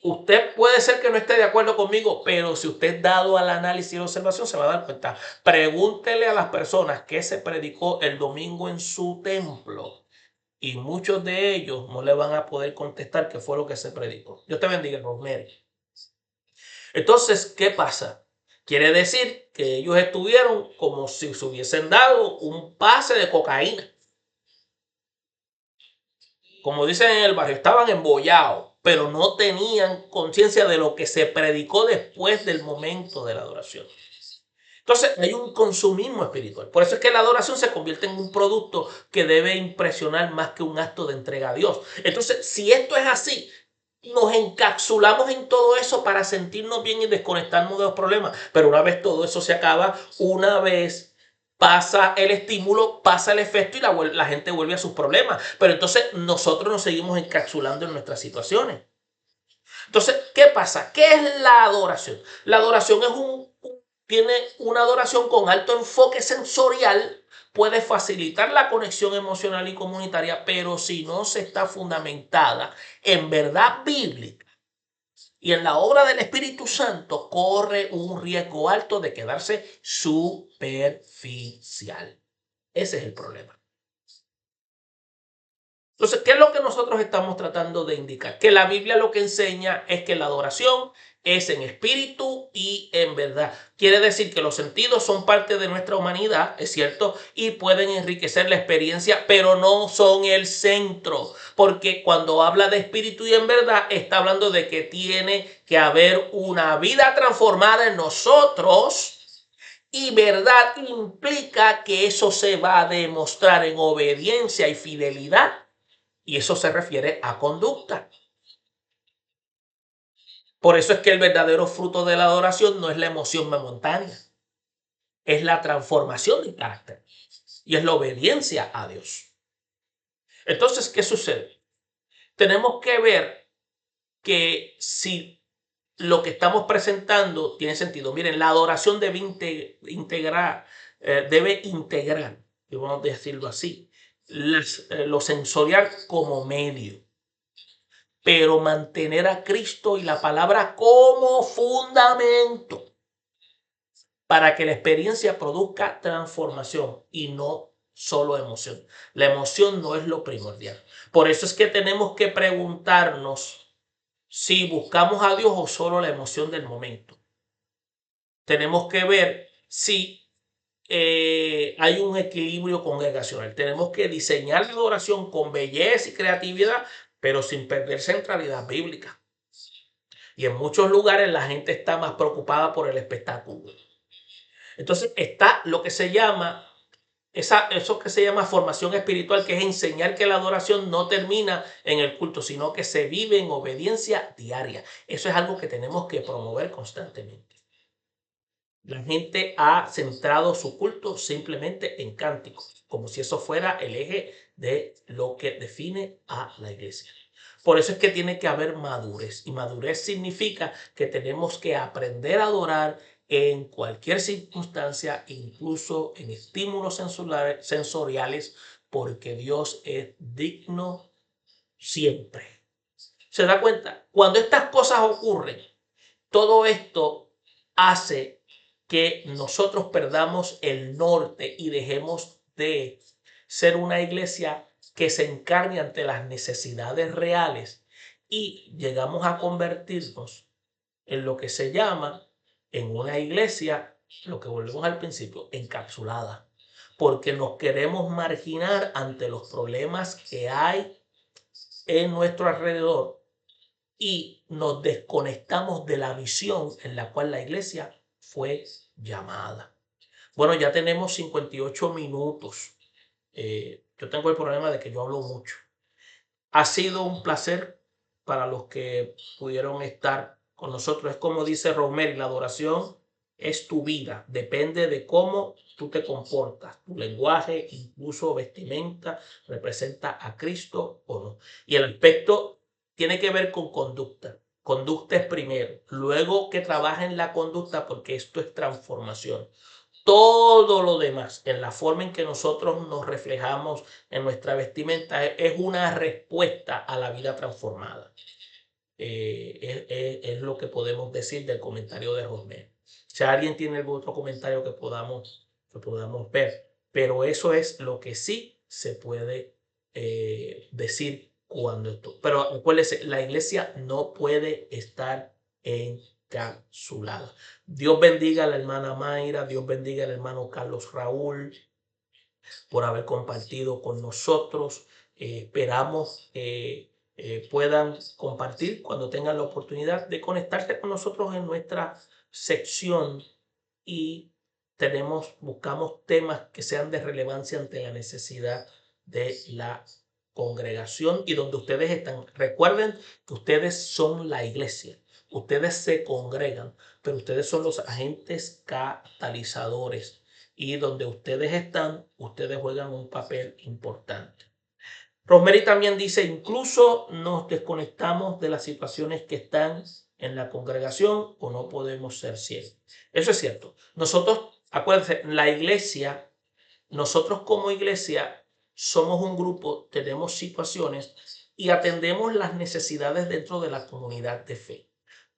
Usted puede ser que no esté de acuerdo conmigo, pero si usted dado al análisis y la observación se va a dar cuenta. Pregúntele a las personas qué se predicó el domingo en su templo y muchos de ellos no le van a poder contestar qué fue lo que se predicó. Dios te bendiga, Rosemary. Entonces, ¿qué pasa? Quiere decir que ellos estuvieron como si se hubiesen dado un pase de cocaína. Como dicen en el barrio, estaban embollados, pero no tenían conciencia de lo que se predicó después del momento de la adoración. Entonces hay un consumismo espiritual. Por eso es que la adoración se convierte en un producto que debe impresionar más que un acto de entrega a Dios. Entonces, si esto es así, nos encapsulamos en todo eso para sentirnos bien y desconectarnos de los problemas. Pero una vez todo eso se acaba, una vez pasa el estímulo, pasa el efecto y la gente vuelve a sus problemas. Pero entonces nosotros nos seguimos encapsulando en nuestras situaciones. Entonces, ¿qué pasa? ¿Qué es la adoración? La adoración tiene una adoración con alto enfoque sensorial, puede facilitar la conexión emocional y comunitaria, pero si no se está fundamentada en verdad bíblica y en la obra del Espíritu Santo, corre un riesgo alto de quedarse superficial. Ese es el problema. Entonces, ¿qué es lo que nosotros estamos tratando de indicar? Que la Biblia lo que enseña es que la adoración es en espíritu y en verdad. Quiere decir que los sentidos son parte de nuestra humanidad, es cierto, y pueden enriquecer la experiencia, pero no son el centro. Porque cuando habla de espíritu y en verdad, está hablando de que tiene que haber una vida transformada en nosotros. Y verdad implica que eso se va a demostrar en obediencia y fidelidad. Y eso se refiere a conducta. Por eso es que el verdadero fruto de la adoración no es la emoción momentánea, es la transformación de carácter y es la obediencia a Dios. Entonces, ¿qué sucede? Tenemos que ver que si lo que estamos presentando tiene sentido. Miren, la adoración debe integrar, vamos a decirlo así, lo sensorial como medio, pero mantener a Cristo y la palabra como fundamento para que la experiencia produzca transformación y no solo emoción. La emoción no es lo primordial. Por eso es que tenemos que preguntarnos si buscamos a Dios o solo la emoción del momento. Tenemos que ver si hay un equilibrio congregacional. Tenemos que diseñar la adoración con belleza y creatividad, pero sin perder centralidad bíblica. Y en muchos lugares la gente está más preocupada por el espectáculo. Entonces está lo que se llama, eso que se llama formación espiritual, que es enseñar que la adoración no termina en el culto, sino que se vive en obediencia diaria. Eso es algo que tenemos que promover constantemente. La gente ha centrado su culto simplemente en cánticos, como si eso fuera el eje de lo que define a la iglesia. Por eso es que tiene que haber madurez. Y madurez significa que tenemos que aprender a adorar en cualquier circunstancia, incluso en estímulos sensoriales, porque Dios es digno siempre. ¿Se da cuenta? Cuando estas cosas ocurren, todo esto hace que nosotros perdamos el norte y dejemos de ser una iglesia que se encarne ante las necesidades reales y llegamos a convertirnos en lo que se llama en una iglesia, lo que volvemos al principio, encapsulada, porque nos queremos marginar ante los problemas que hay en nuestro alrededor y nos desconectamos de la misión en la cual la iglesia fue llamada. Bueno, ya tenemos 58 minutos. Yo tengo el problema de que yo hablo mucho. Ha sido un placer para los que pudieron estar con nosotros. Es como dice Rosemary, la adoración es tu vida. Depende de cómo tú te comportas. Tu lenguaje, incluso vestimenta, representa a Cristo o no. Y el aspecto tiene que ver con conducta. Conducta es primero, luego que trabajen la conducta porque esto es transformación. Todo lo demás, en la forma en que nosotros nos reflejamos en nuestra vestimenta, es una respuesta a la vida transformada. Es lo que podemos decir del comentario de José. Si alguien tiene algún otro comentario que podamos ver, pero eso es lo que sí se puede decir cuando esto. Pero acuérdense, la iglesia no puede estar encapsulada. Dios bendiga a la hermana Mayra, Dios bendiga al hermano Carlos Raúl por haber compartido con nosotros. Esperamos puedan compartir cuando tengan la oportunidad de conectarse con nosotros en nuestra sección y buscamos temas que sean de relevancia ante la necesidad de la congregación y donde ustedes están. Recuerden que ustedes son la iglesia, ustedes se congregan, pero ustedes son los agentes catalizadores y donde ustedes están, ustedes juegan un papel importante. Rosemary también dice, incluso nos desconectamos de las situaciones que están en la congregación o no podemos ser ciegos. Eso es cierto. Nosotros, acuérdense, la iglesia, nosotros como iglesia somos un grupo, tenemos situaciones y atendemos las necesidades dentro de la comunidad de fe.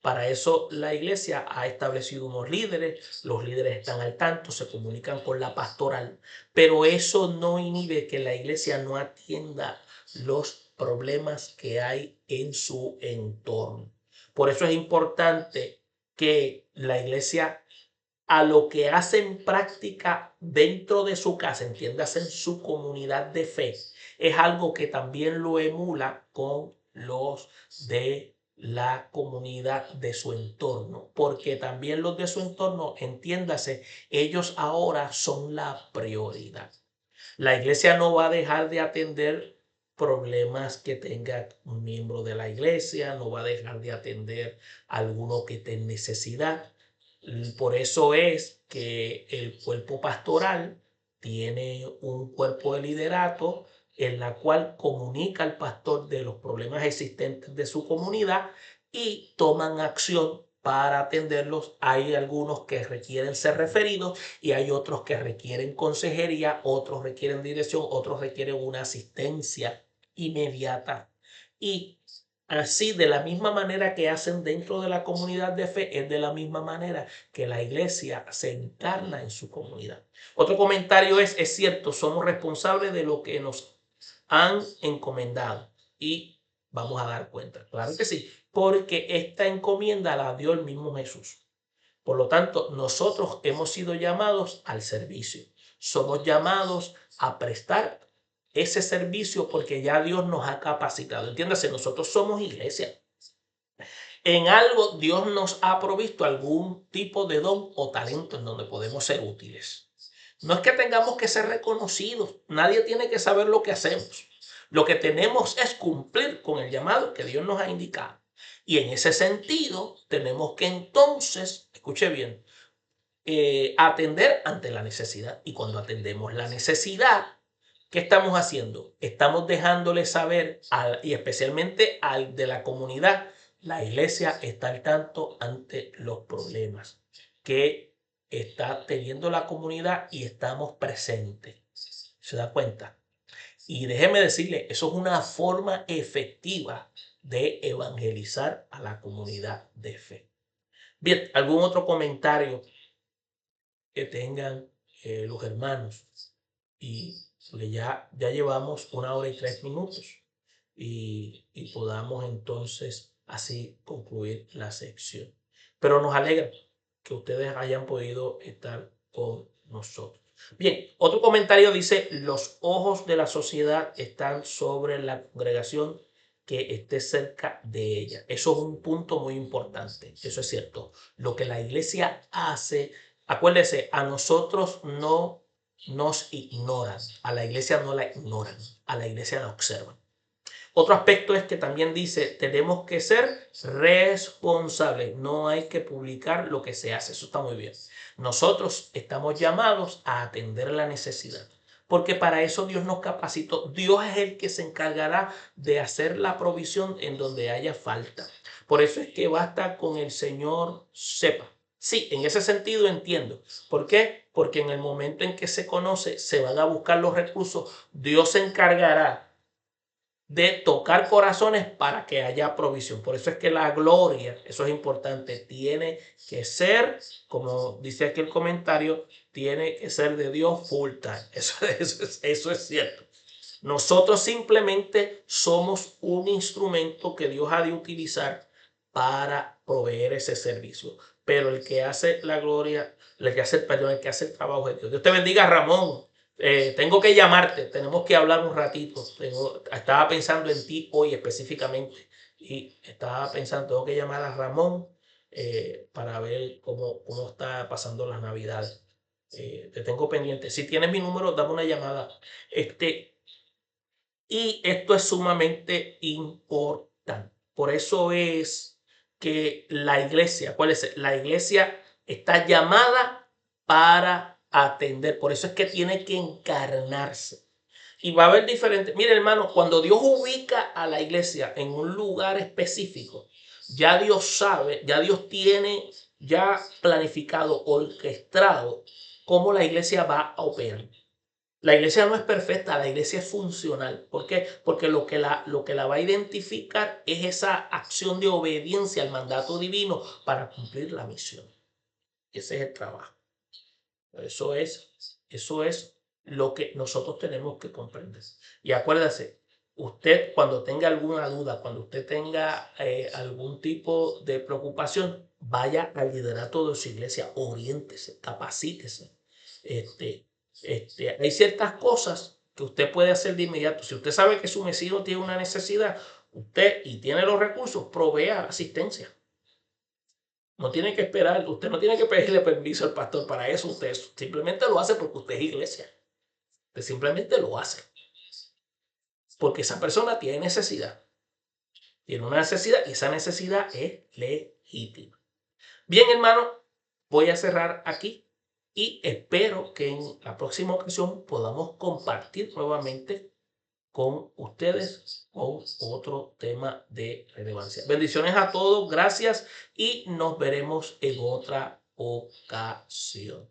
Para eso la iglesia ha establecido unos líderes, los líderes están al tanto, se comunican con la pastoral, pero eso no inhibe que la iglesia no atienda los problemas que hay en su entorno. Por eso es importante que la iglesia a lo que hace en práctica dentro de su casa, entiéndase en su comunidad de fe, es algo que también lo emula con los de la comunidad de su entorno, porque también los de su entorno, entiéndase, ellos ahora son la prioridad. La iglesia no va a dejar de atender problemas que tenga un miembro de la iglesia, no va a dejar de atender a alguno que esté en necesidad. Por eso es que el cuerpo pastoral tiene un cuerpo de liderato en la cual comunica al pastor de los problemas existentes de su comunidad y toman acción para atenderlos. Hay algunos que requieren ser referidos y hay otros que requieren consejería, otros requieren dirección, otros requieren una asistencia inmediata. Y así, de la misma manera que hacen dentro de la comunidad de fe, es de la misma manera que la iglesia se encarna en su comunidad. Otro comentario es cierto, somos responsables de lo que nos han encomendado y vamos a dar cuenta. Claro que sí, porque esta encomienda la dio el mismo Jesús. Por lo tanto, nosotros hemos sido llamados al servicio. Somos llamados a prestar ese servicio porque ya Dios nos ha capacitado. Entiéndase, nosotros somos iglesia. En algo Dios nos ha provisto algún tipo de don o talento en donde podemos ser útiles. No es que tengamos que ser reconocidos. Nadie tiene que saber lo que hacemos. Lo que tenemos es cumplir con el llamado que Dios nos ha indicado. Y en ese sentido, tenemos que entonces, escuche bien, atender ante la necesidad. Y cuando atendemos la necesidad, ¿qué estamos haciendo? Estamos dejándole saber, y especialmente al de la comunidad, la iglesia está al tanto ante los problemas que está teniendo la comunidad y estamos presentes. ¿Se da cuenta? Y déjeme decirle, eso es una forma efectiva de evangelizar a la comunidad de fe. Bien, ¿algún otro comentario que tengan los hermanos? Y porque ya llevamos 1 hora y 3 minutos y podamos entonces así concluir la sección. Pero nos alegra que ustedes hayan podido estar con nosotros. Bien, otro comentario dice, los ojos de la sociedad están sobre la congregación que esté cerca de ella. Eso es un punto muy importante. Eso es cierto. Lo que la iglesia hace, acuérdese, a nosotros no nos ignoran, a la iglesia no la ignoran, a la iglesia la observan. Otro aspecto es que también dice, tenemos que ser responsables, no hay que publicar lo que se hace, eso está muy bien. Nosotros estamos llamados a atender la necesidad, porque para eso Dios nos capacitó. Dios es el que se encargará de hacer la provisión en donde haya falta. Por eso es que basta con el Señor sepa. Sí, en ese sentido entiendo. ¿Por qué? Porque en el momento en que se conoce, se van a buscar los recursos, Dios se encargará de tocar corazones para que haya provisión. Por eso es que la gloria, eso es importante, tiene que ser, como dice aquí el comentario, tiene que ser de Dios full time. Eso es cierto. Nosotros simplemente somos un instrumento que Dios ha de utilizar para proveer ese servicio. Pero el que hace la gloria, el que hace el perdón, el que hace el trabajo es Dios. Dios te bendiga, Ramón. Tengo que llamarte, tenemos que hablar un ratito. Estaba pensando en ti hoy específicamente y estaba pensando, tengo que llamar a Ramón para ver cómo está pasando las Navidades. Te tengo pendiente. Si tienes mi número, dame una llamada. Y esto es sumamente importante. Por eso es que la iglesia, ¿cuál es? La iglesia está llamada para atender. Por eso es que tiene que encarnarse. Y va a haber diferentes. Mire, hermano, cuando Dios ubica a la iglesia en un lugar específico, ya Dios sabe, ya Dios tiene ya planificado, orquestado cómo la iglesia va a operar. La iglesia no es perfecta, la iglesia es funcional. ¿Por qué? Porque lo que la va a identificar es esa acción de obediencia al mandato divino para cumplir la misión. Ese es el trabajo. Eso es lo que nosotros tenemos que comprender. Y acuérdese, usted cuando tenga alguna duda, cuando usted tenga algún tipo de preocupación, vaya al liderato de su iglesia, oriéntese, capacítese. Hay ciertas cosas que usted puede hacer de inmediato. Si usted sabe que su vecino tiene una necesidad, usted y tiene los recursos, provea asistencia. No tiene que esperar, usted no tiene que pedirle permiso al pastor para eso. Usted simplemente lo hace porque usted es iglesia. Usted simplemente lo hace. Porque esa persona tiene necesidad. Tiene una necesidad y esa necesidad es legítima. Bien, hermano, voy a cerrar aquí y espero que en la próxima ocasión podamos compartir nuevamente con ustedes con otro tema de relevancia. Bendiciones a todos, gracias y nos veremos en otra ocasión.